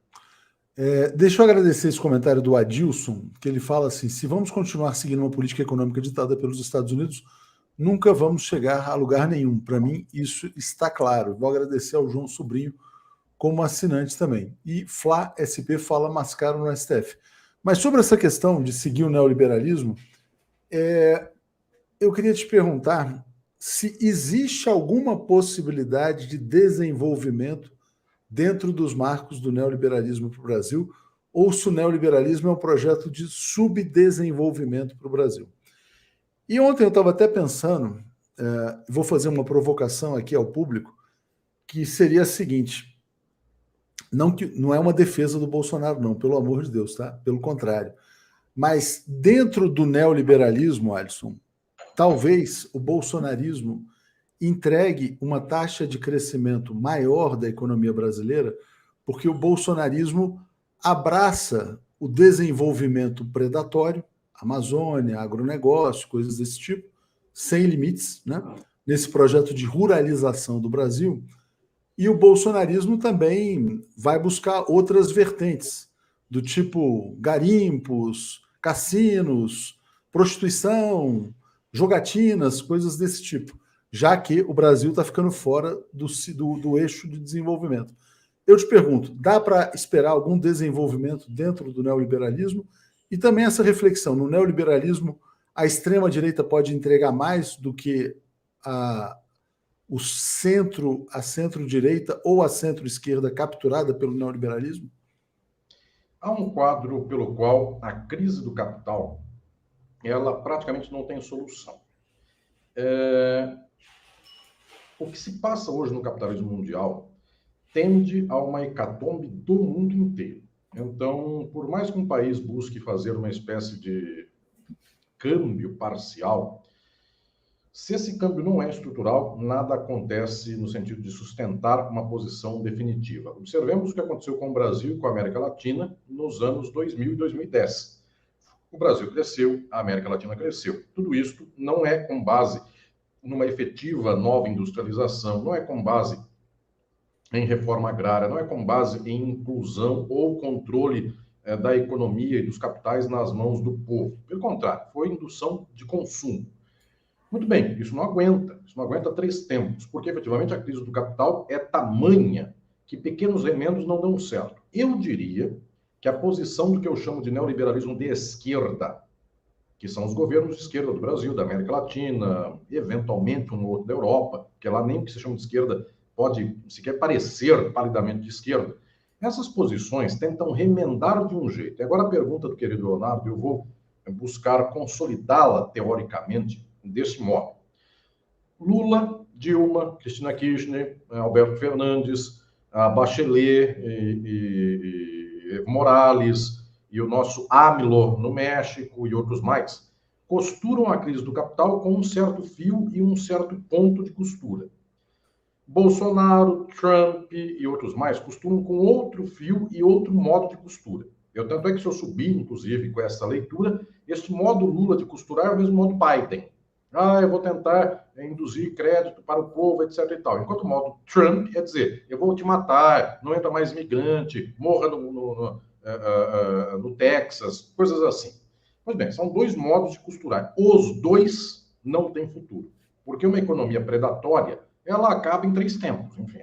Deixa eu agradecer esse comentário do Adilson, que ele fala assim, se vamos continuar seguindo uma política econômica ditada pelos Estados Unidos, nunca vamos chegar a lugar nenhum. Para mim, isso está claro. Vou agradecer ao João Sobrinho como assinante também. E Flá SP fala mascaro no STF. Mas sobre essa questão de seguir o neoliberalismo, eu queria te perguntar se existe alguma possibilidade de desenvolvimento dentro dos marcos do neoliberalismo para o Brasil, ou se o neoliberalismo é um projeto de subdesenvolvimento para o Brasil. E ontem eu estava até pensando, vou fazer uma provocação aqui ao público, que seria a seguinte, não é uma defesa do Bolsonaro, não, pelo amor de Deus, tá? Pelo contrário. Mas dentro do neoliberalismo, Alisson, talvez o bolsonarismo entregue uma taxa de crescimento maior da economia brasileira, porque o bolsonarismo abraça o desenvolvimento predatório, Amazônia, agronegócio, coisas desse tipo, sem limites, né? Nesse projeto de ruralização do Brasil. E o bolsonarismo também vai buscar outras vertentes, do tipo garimpos, cassinos, prostituição, jogatinas, coisas desse tipo, já que o Brasil está ficando fora do eixo de desenvolvimento. Eu te pergunto, dá para esperar algum desenvolvimento dentro do neoliberalismo? E também essa reflexão, no neoliberalismo, a extrema-direita pode entregar mais do que a centro-direita ou a centro-esquerda capturada pelo neoliberalismo? Há um quadro pelo qual a crise do capital, ela praticamente não tem solução. O que se passa hoje no capitalismo mundial tende a uma hecatombe do mundo inteiro. Então, por mais que um país busque fazer uma espécie de câmbio parcial, se esse câmbio não é estrutural, nada acontece no sentido de sustentar uma posição definitiva. Observemos o que aconteceu com o Brasil e com a América Latina nos anos 2000 e 2010. O Brasil cresceu, a América Latina cresceu. Tudo isso não é com base numa efetiva nova industrialização, não é com base em reforma agrária, não é com base em inclusão ou controle da economia e dos capitais nas mãos do povo. Pelo contrário, foi indução de consumo. Muito bem, isso não aguenta 3 tempos, porque efetivamente a crise do capital é tamanha que pequenos remendos não dão certo. Eu diria que a posição do que eu chamo de neoliberalismo de esquerda, que são os governos de esquerda do Brasil, da América Latina, eventualmente um ou outro da Europa, que lá nem o que se chama de esquerda pode sequer parecer palidamente de esquerda. Essas posições tentam remendar de um jeito. E agora a pergunta do querido Leonardo, eu vou buscar consolidá-la teoricamente desse modo. Lula, Dilma, Cristina Kirchner, Alberto Fernandes, a Bachelet e Evo Morales e o nosso AMLO no México e outros mais, costuram a crise do capital com um certo fio e um certo ponto de costura. Bolsonaro, Trump e outros mais costuram com outro fio e outro modo de costura. Tanto é que se eu subir, inclusive, com essa leitura, este modo Lula de costurar é o mesmo modo Biden. Eu vou tentar induzir crédito para o povo, etc. e tal. Enquanto o modo Trump é dizer, eu vou te matar, não entra mais imigrante, morra no Texas, coisas assim. Pois bem, são 2 modos de costurar. Os 2 não têm futuro. Porque uma economia predatória, ela acaba em 3 tempos. Enfim,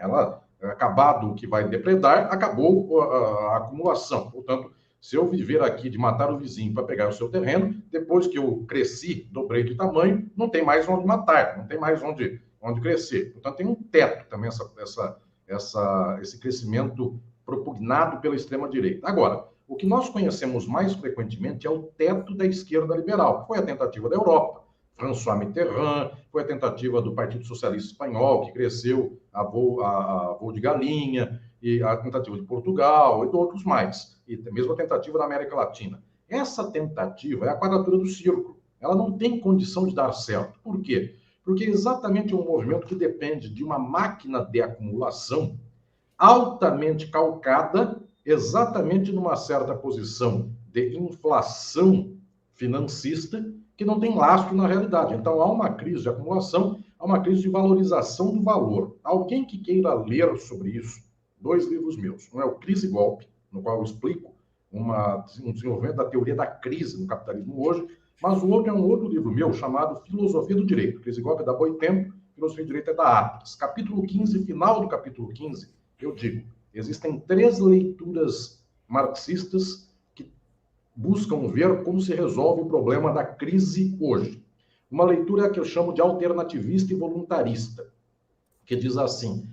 acabado o que vai depredar, acabou a acumulação. Portanto, se eu viver aqui de matar o vizinho para pegar o seu terreno, depois que eu cresci, dobrei de tamanho, não tem mais onde matar, não tem mais onde crescer. Portanto, tem um teto também esse crescimento propugnado pela extrema-direita. Agora, o que nós conhecemos mais frequentemente é o teto da esquerda liberal. Foi a tentativa da Europa. François Mitterrand, foi a tentativa do Partido Socialista Espanhol, que cresceu a voo de galinha, e a tentativa de Portugal e de outros mais, e mesmo a tentativa da América Latina. Essa tentativa é a quadratura do círculo. Ela não tem condição de dar certo. Por quê? Porque exatamente é um movimento que depende de uma máquina de acumulação altamente calcada, exatamente numa certa posição de inflação financista, que não tem lastro na realidade. Então, há uma crise de acumulação, há uma crise de valorização do valor. Alguém que queira ler sobre isso, 2 livros meus. Um é o Crise e Golpe, no qual eu explico um desenvolvimento da teoria da crise no capitalismo hoje, mas o outro é um outro livro meu chamado Filosofia do Direito. Crise e Golpe é da Boitempo, Filosofia do Direito é da Atlas. Capítulo 15, final do capítulo 15, eu digo, existem 3 leituras marxistas que buscam ver como se resolve o problema da crise hoje. Uma leitura que eu chamo de alternativista e voluntarista, que diz assim,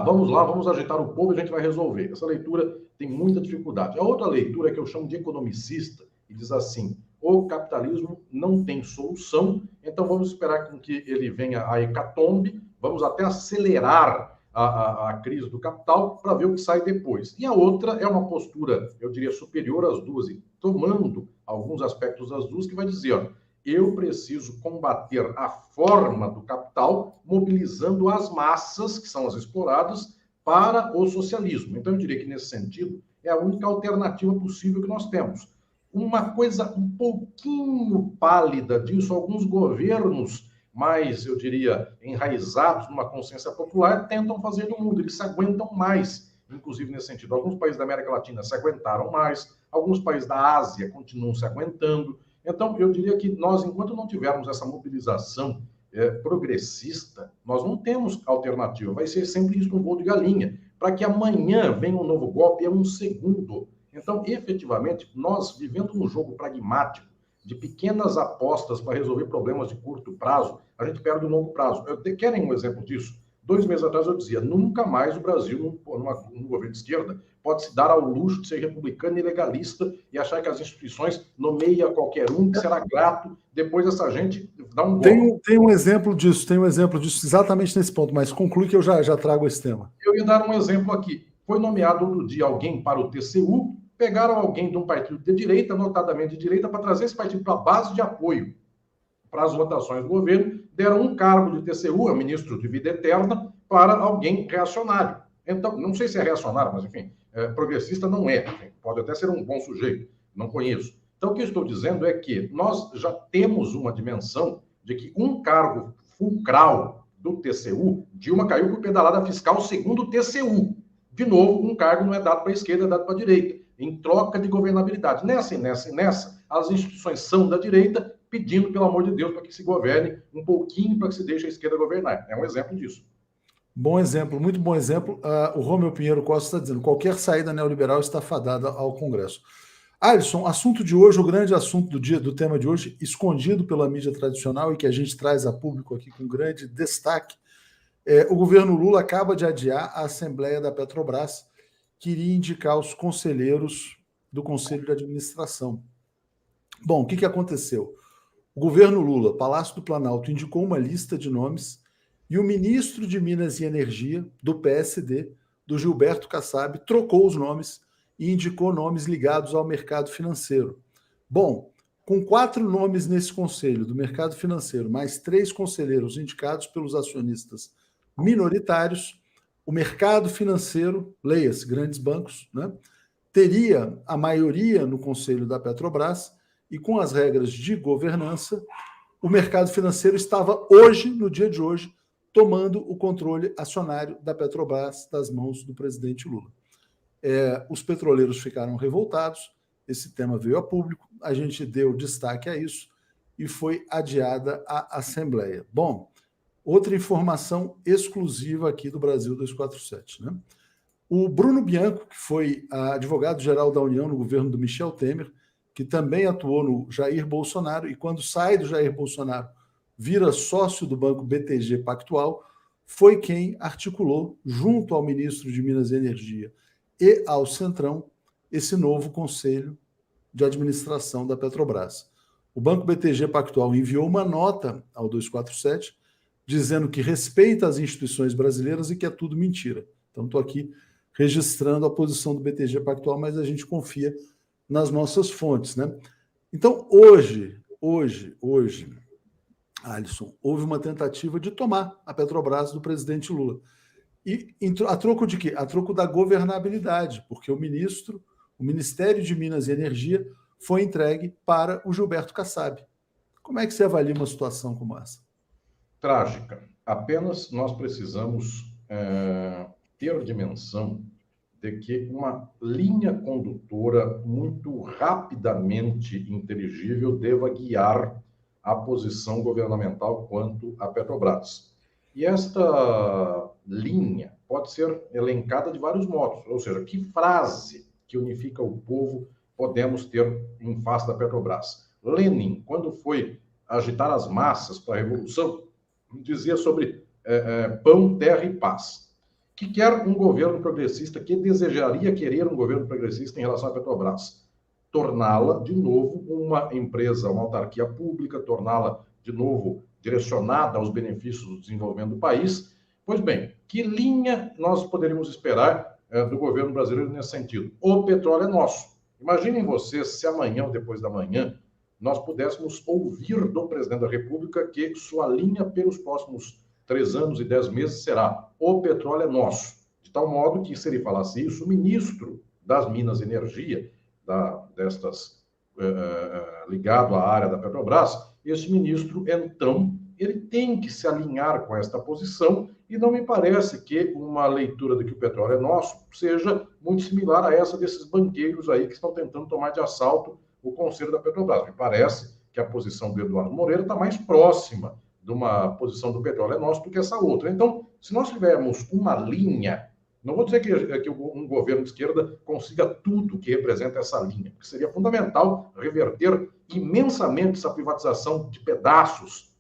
vamos lá, vamos agitar o povo e a gente vai resolver. Essa leitura tem muita dificuldade. A outra leitura que eu chamo de economicista, e diz assim, o capitalismo não tem solução, então vamos esperar com que ele venha a hecatombe, vamos até acelerar a crise do capital para ver o que sai depois. E a outra é uma postura, eu diria, superior às duas, e tomando alguns aspectos das duas, que vai dizer, eu preciso combater a forma do capital, mobilizando as massas, que são as exploradas, para o socialismo. Então, eu diria que, nesse sentido, é a única alternativa possível que nós temos. Uma coisa um pouquinho pálida disso, alguns governos mais, eu diria, enraizados numa consciência popular, tentam fazer no mundo. Eles se aguentam mais, inclusive nesse sentido. Alguns países da América Latina se aguentaram mais, alguns países da Ásia continuam se aguentando. Então, eu diria que nós, enquanto não tivermos essa mobilização progressista, nós não temos alternativa. Vai ser sempre isso, um voo de galinha. Para que amanhã venha um novo golpe, é um segundo. Então, efetivamente, nós, vivendo um jogo pragmático, de pequenas apostas para resolver problemas de curto prazo, a gente perde o longo prazo. Querem um exemplo disso? 2 meses atrás eu dizia, nunca mais o Brasil, num governo de esquerda, pode se dar ao luxo de ser republicano e legalista e achar que as instituições nomeiam qualquer um que será grato, depois essa gente dá um golpe. Tem um exemplo disso exatamente nesse ponto, mas conclui que eu já trago esse tema. Eu ia dar um exemplo aqui. Foi nomeado outro dia alguém para o TCU, pegaram alguém de um partido de direita, notadamente de direita, para trazer esse partido para a base de apoio para as votações do governo, deram um cargo de TCU, é o ministro de vida eterna, para alguém reacionário. Então, não sei se é reacionário, mas enfim, progressista não é. Enfim, pode até ser um bom sujeito, não conheço. Então, o que eu estou dizendo é que nós já temos uma dimensão de que um cargo fulcral do TCU, Dilma caiu por pedalada fiscal segundo o TCU. De novo, um cargo não é dado para a esquerda, é dado para a direita, em troca de governabilidade. Nessa, as instituições são da direita, pedindo, pelo amor de Deus, para que se governe um pouquinho, para que se deixe a esquerda governar. É um exemplo disso. Bom exemplo, muito bom exemplo. O Romeu Pinheiro Costa está dizendo: qualquer saída neoliberal está fadada ao Congresso. Alisson, assunto de hoje, o grande assunto do dia, do tema de hoje, escondido pela mídia tradicional e que a gente traz a público aqui com grande destaque, o governo Lula acaba de adiar a Assembleia da Petrobras, que iria indicar os conselheiros do Conselho de Administração. Bom, o que aconteceu? O governo Lula, Palácio do Planalto, indicou uma lista de nomes e o ministro de Minas e Energia, do PSD, do Gilberto Kassab, trocou os nomes e indicou nomes ligados ao mercado financeiro. Bom, com 4 nomes nesse conselho do mercado financeiro, mais 3 conselheiros indicados pelos acionistas minoritários, o mercado financeiro, leia-se, grandes bancos, né, teria a maioria no conselho da Petrobras. E com as regras de governança, o mercado financeiro estava hoje, no dia de hoje, tomando o controle acionário da Petrobras das mãos do presidente Lula. Os petroleiros ficaram revoltados, esse tema veio a público, a gente deu destaque a isso e foi adiada a Assembleia. Bom, outra informação exclusiva aqui do Brasil 247, né? O Bruno Bianco, que foi advogado-geral da União no governo do Michel Temer, que também atuou no Jair Bolsonaro, e quando sai do Jair Bolsonaro, vira sócio do banco BTG Pactual, foi quem articulou, junto ao ministro de Minas e Energia e ao Centrão, esse novo conselho de administração da Petrobras. O banco BTG Pactual enviou uma nota ao 247, dizendo que respeita as instituições brasileiras e que é tudo mentira. Então, estou aqui registrando a posição do BTG Pactual, mas a gente confia nas nossas fontes, né? Então, hoje, Alisson, houve uma tentativa de tomar a Petrobras do presidente Lula. E a troco de quê? A troco da governabilidade, porque o Ministério de Minas e Energia foi entregue para o Gilberto Kassab. Como é que você avalia uma situação como essa? Trágica. Apenas nós precisamos ter dimensão de que uma linha condutora muito rapidamente inteligível deva guiar a posição governamental quanto à Petrobras. E esta linha pode ser elencada de vários modos, ou seja, que frase que unifica o povo podemos ter em face da Petrobras. Lenin, quando foi agitar as massas para a Revolução, dizia sobre pão, terra e paz. Que quer um governo progressista, que desejaria querer um governo progressista em relação à Petrobras? Torná-la, de novo, uma empresa, uma autarquia pública, torná-la, de novo, direcionada aos benefícios do desenvolvimento do país. Pois bem, que linha nós poderíamos esperar do governo brasileiro nesse sentido? O petróleo é nosso. Imaginem vocês se amanhã ou depois da manhã nós pudéssemos ouvir do presidente da República que sua linha pelos próximos 3 anos e 10 meses será: o petróleo é nosso. De tal modo que, se ele falasse isso, o ministro das Minas e Energia, ligado à área da Petrobras, esse ministro, então, ele tem que se alinhar com esta posição, e não me parece que uma leitura de que o petróleo é nosso seja muito similar a essa desses banqueiros aí que estão tentando tomar de assalto o Conselho da Petrobras. Me parece que a posição do Eduardo Moreira está mais próxima de uma posição do petróleo é nosso do que essa outra. Então, se nós tivermos uma linha, não vou dizer que um governo de esquerda consiga tudo que representa essa linha, porque seria fundamental reverter imensamente essa privatização de pedaços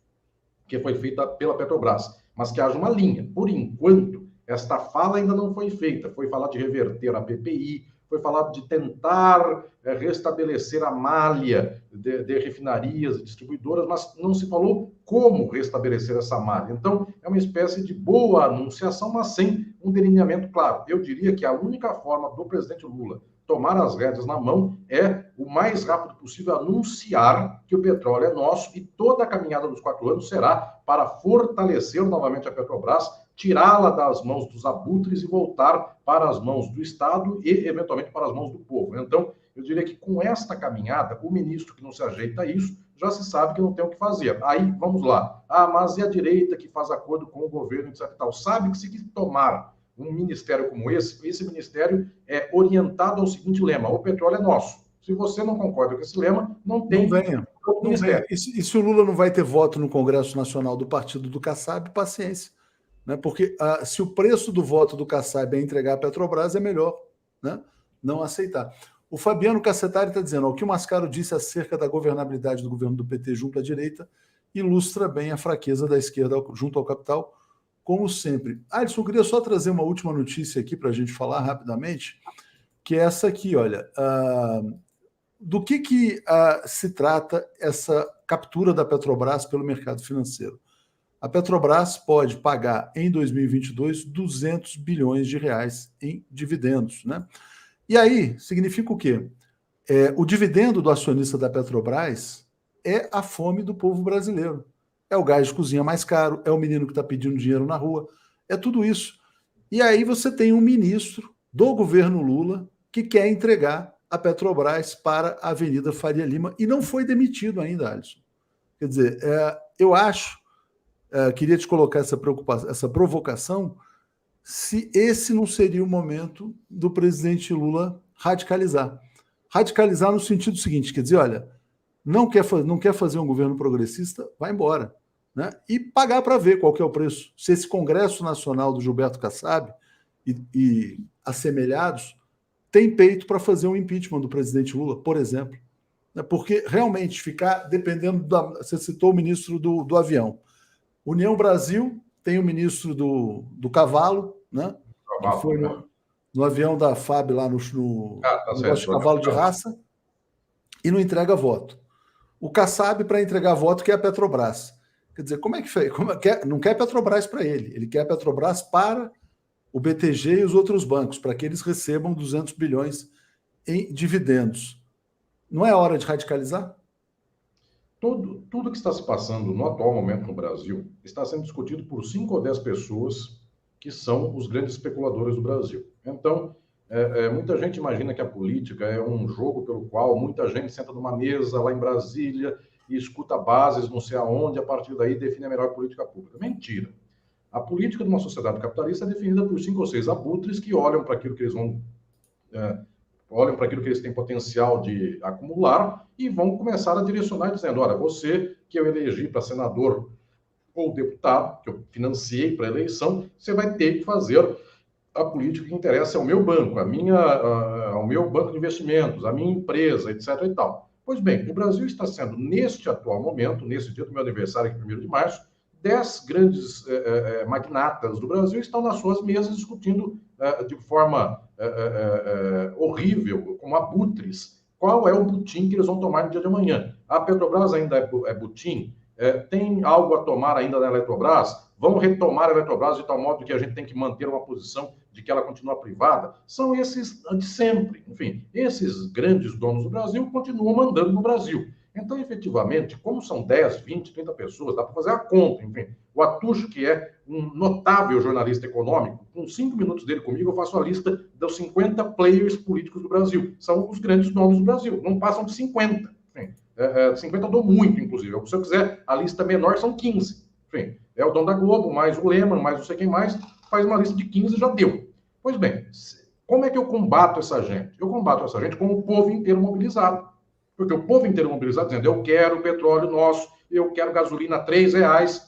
que foi feita pela Petrobras, mas que haja uma linha. Por enquanto, esta fala ainda não foi feita. Foi falar de reverter a PPI, foi falado de tentar restabelecer a malha de refinarias e distribuidoras, mas não se falou como restabelecer essa malha. Então, é uma espécie de boa anunciação, mas sem um delineamento claro. Eu diria que a única forma do presidente Lula tomar as rédeas na mão é, o mais rápido possível, anunciar que o petróleo é nosso e toda a caminhada dos 4 anos será para fortalecer novamente a Petrobras, tirá-la das mãos dos abutres e voltar para as mãos do Estado e, eventualmente, para as mãos do povo. Então, eu diria que com esta caminhada, o ministro que não se ajeita a isso, já se sabe que não tem o que fazer. Aí, vamos lá. Mas e a direita que faz acordo com o governo, etc. e tal? Sabe que se tomar um ministério como esse ministério é orientado ao seguinte lema: o petróleo é nosso. Se você não concorda com esse lema, não tem ministério. E se o Lula não vai ter voto no Congresso Nacional do partido do Kassab, paciência. Né? Porque se o preço do voto do Kassab é entregar a Petrobras, é melhor, né, não aceitar. O Fabiano Cassetari está dizendo: o que o Mascaro disse acerca da governabilidade do governo do PT junto à direita ilustra bem a fraqueza da esquerda junto ao capital, como sempre. Alisson, eu queria só trazer uma última notícia aqui para a gente falar rapidamente, que é essa aqui, olha. Do que se trata essa captura da Petrobras pelo mercado financeiro? A Petrobras pode pagar em 2022 200 bilhões de reais em dividendos, né? E aí, significa o quê? O dividendo do acionista da Petrobras é a fome do povo brasileiro. É o gás de cozinha mais caro, é o menino que está pedindo dinheiro na rua, é tudo isso. E aí você tem um ministro do governo Lula que quer entregar a Petrobras para a Avenida Faria Lima e não foi demitido ainda, Alisson. Quer dizer, eu acho, queria te colocar essa provocação, se esse não seria o momento do presidente Lula radicalizar. Radicalizar no sentido seguinte, quer dizer, olha, não quer fazer um governo progressista, vai embora. Né? E pagar para ver qual que é o preço. Se esse Congresso Nacional do Gilberto Kassab e assemelhados tem peito para fazer um impeachment do presidente Lula, por exemplo. Né? Porque realmente ficar dependendo Você citou o ministro do avião. União Brasil tem o ministro do cavalo, né? Que foi no avião da FAB lá no negócio de cavalo de raça, e não entrega voto. O Kassab, para entregar voto, quer a Petrobras. Quer dizer, como é que fez? Não quer a Petrobras para ele quer a Petrobras para o BTG e os outros bancos, para que eles recebam 200 bilhões em dividendos. Não é hora de radicalizar? Tudo que está se passando no atual momento no Brasil está sendo discutido por 5 ou 10 pessoas que são os grandes especuladores do Brasil. Então, muita gente imagina que a política é um jogo pelo qual muita gente senta numa mesa lá em Brasília e escuta bases não sei aonde, a partir daí define a melhor política pública. Mentira. A política de uma sociedade capitalista é definida por 5 ou 6 abutres que olham para aquilo que eles olham para aquilo que eles têm potencial de acumular e vão começar a direcionar dizendo: olha, você que eu elegi para senador ou deputado, que eu financiei para a eleição, você vai ter que fazer a política que interessa ao meu banco, ao meu banco de investimentos, à minha empresa, etc. e tal. Pois bem, o Brasil está sendo, neste atual momento, nesse dia do meu aniversário, aqui, 1º de março, 10 grandes magnatas do Brasil estão nas suas mesas discutindo de forma horrível, como abutres, qual é o butim que eles vão tomar no dia de amanhã. A Petrobras ainda é butim? Tem algo a tomar ainda na Eletrobras? Vão retomar a Eletrobras de tal modo que a gente tem que manter uma posição de que ela continua privada? São esses de sempre. Enfim, esses grandes donos do Brasil continuam mandando no Brasil. Então, efetivamente, como são 10, 20, 30 pessoas, dá para fazer a conta. Enfim, o Atucho, que é um notável jornalista econômico, com 5 minutos dele comigo, eu faço a lista dos 50 players políticos do Brasil. São os grandes donos do Brasil. Não passam de 50. Enfim, 50 eu dou muito, inclusive. Se eu quiser, a lista menor são 15. Enfim, é o dono da Globo, mais o Lehmann, mais não sei quem mais, faz uma lista de 15 e já deu. Pois bem, como é que eu combato essa gente? Eu combato essa gente com o povo inteiro mobilizado. Porque o povo inteiro mobilizado dizendo: eu quero petróleo nosso, eu quero gasolina a R$3,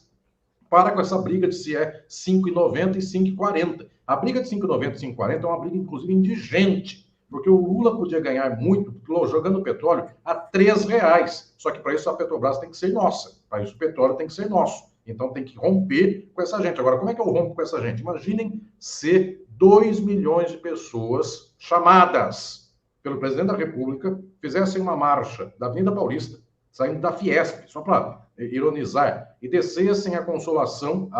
para com essa briga de se é R$ 5,90 e R$ 5,40. A briga de R$ 5,90 e R$ 5,40 é uma briga, inclusive, indigente, porque o Lula podia ganhar muito jogando petróleo a R$3. Só que para isso a Petrobras tem que ser nossa, para isso o petróleo tem que ser nosso. Então tem que romper com essa gente. Agora, como é que eu rompo com essa gente? Imaginem se 2 milhões de pessoas chamadas pelo presidente da República fizessem uma marcha da Avenida Paulista, saindo da Fiesp, só para ironizar, e descessem a Consolação,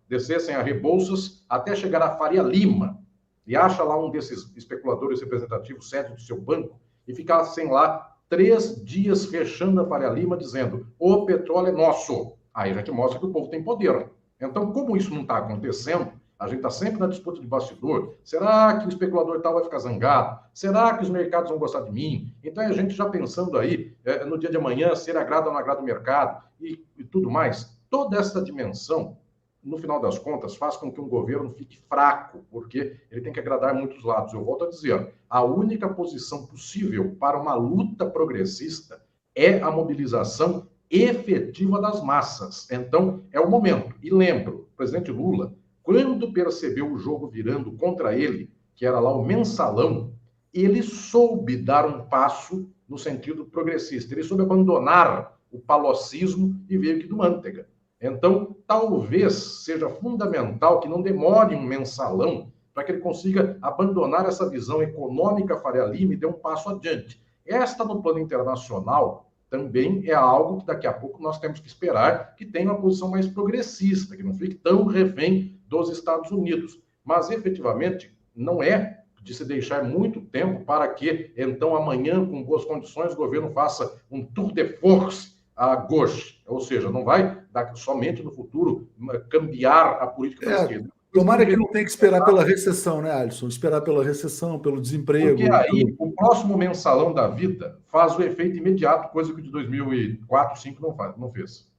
descessem a Rebouças, até chegar à Faria Lima, e acha lá um desses especuladores representativos, sede do seu banco, e ficassem lá 3 dias fechando a Faria Lima, dizendo: o petróleo é nosso. Aí a gente mostra que o povo tem poder. Então, como isso não está acontecendo, a gente está sempre na disputa de bastidor. Será que o especulador tal vai ficar zangado? Será que os mercados vão gostar de mim? Então, a gente já pensando aí, no dia de amanhã, se ele agrada ou não agrada o mercado e tudo mais. Toda essa dimensão, no final das contas, faz com que um governo fique fraco, porque ele tem que agradar muitos lados. Eu volto a dizer, a única posição possível para uma luta progressista é a mobilização efetiva das massas. Então, é o momento. E lembro, o presidente Lula, quando percebeu o jogo virando contra ele, que era lá o mensalão, ele soube dar um passo no sentido progressista. Ele soube abandonar o palocismo e veio aqui do Manteiga. Então, talvez seja fundamental que não demore um mensalão para que ele consiga abandonar essa visão econômica Faria Lima e dê um passo adiante. Esta, no plano internacional, também é algo que daqui a pouco nós temos que esperar que tenha uma posição mais progressista, que não fique tão refém dos Estados Unidos. Mas, efetivamente, não é de se deixar muito tempo para que, então, amanhã, com boas condições, o governo faça um tour de force à gauche, ou seja, não vai somente no futuro cambiar a política da esquerda. Tomara que não tenha que esperar pela recessão, né, Alisson? Esperar pela recessão, pelo desemprego. Porque aí o próximo mensalão da vida faz o efeito imediato, coisa que o de 2004, 2005 não fez.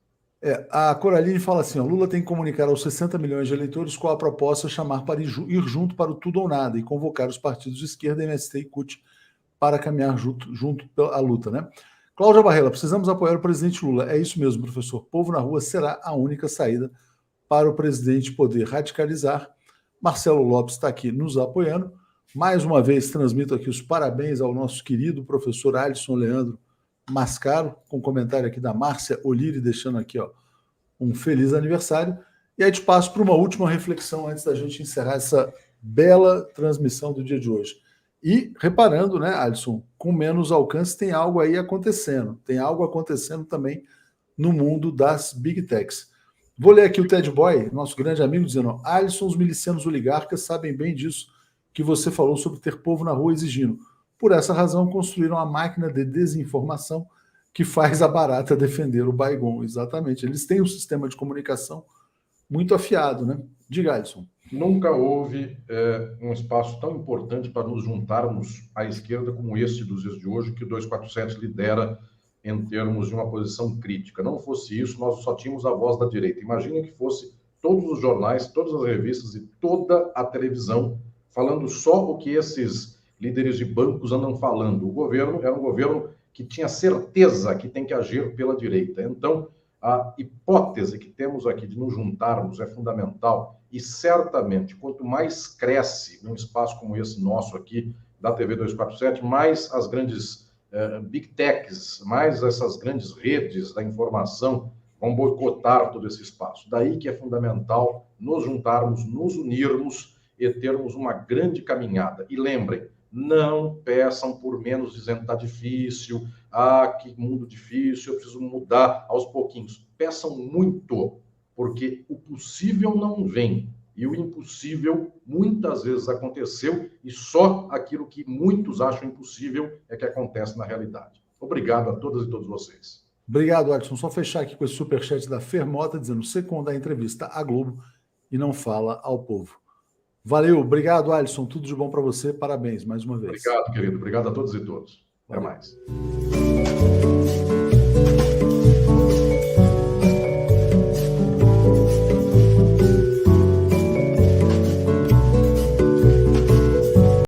A Coraline fala assim, ó, Lula tem que comunicar aos 60 milhões de eleitores qual a proposta chamar para ir junto para o tudo ou nada e convocar os partidos de esquerda, MST e CUT para caminhar junto à luta, né? Cláudia Barrela, precisamos apoiar o presidente Lula. É isso mesmo, professor. Povo na rua será a única saída para o presidente poder radicalizar. Marcelo Lopes está aqui nos apoiando. Mais uma vez, transmito aqui os parabéns ao nosso querido professor Alisson Leandro Mascaro, com comentário aqui da Márcia Oliri, deixando aqui ó, um feliz aniversário. E aí te passo para uma última reflexão antes da gente encerrar essa bela transmissão do dia de hoje. E reparando, né, Alisson, com menos alcance tem algo aí acontecendo. Tem algo acontecendo também no mundo das Big Techs. Vou ler aqui o Ted Boy, nosso grande amigo, dizendo: Alisson, os milicianos oligarcas sabem bem disso que você falou sobre ter povo na rua exigindo. Por essa razão, construíram a máquina de desinformação que faz a barata defender o Baigon. Exatamente. Eles têm um sistema de comunicação muito afiado, né? Diga, Alisson. Nunca houve um espaço tão importante para nos juntarmos à esquerda como este dos dias de hoje, que o 247 lidera em termos de uma posição crítica. Não fosse isso, nós só tínhamos a voz da direita. Imagina que fosse todos os jornais, todas as revistas e toda a televisão falando só o que esses líderes de bancos andam falando. O governo era um governo que tinha certeza que tem que agir pela direita. Então, a hipótese que temos aqui de nos juntarmos é fundamental e, certamente, quanto mais cresce um espaço como esse nosso aqui, da TV 247, mais as grandes Big Techs, mais essas grandes redes da informação vão boicotar todo esse espaço. Daí que é fundamental nos juntarmos, nos unirmos e termos uma grande caminhada. E lembrem, não peçam por menos, dizendo que está difícil, que mundo difícil, eu preciso mudar aos pouquinhos. Peçam muito, porque o possível não vem. E o impossível muitas vezes aconteceu e só aquilo que muitos acham impossível é que acontece na realidade. Obrigado a todas e todos vocês. Obrigado, Alisson. Só fechar aqui com esse superchat da Fermota, dizendo: Secom dá entrevista à Globo e não fala ao povo. Valeu, obrigado, Alisson. Tudo de bom para você. Parabéns mais uma vez. Obrigado, querido. Obrigado a todos e todas. Até mais.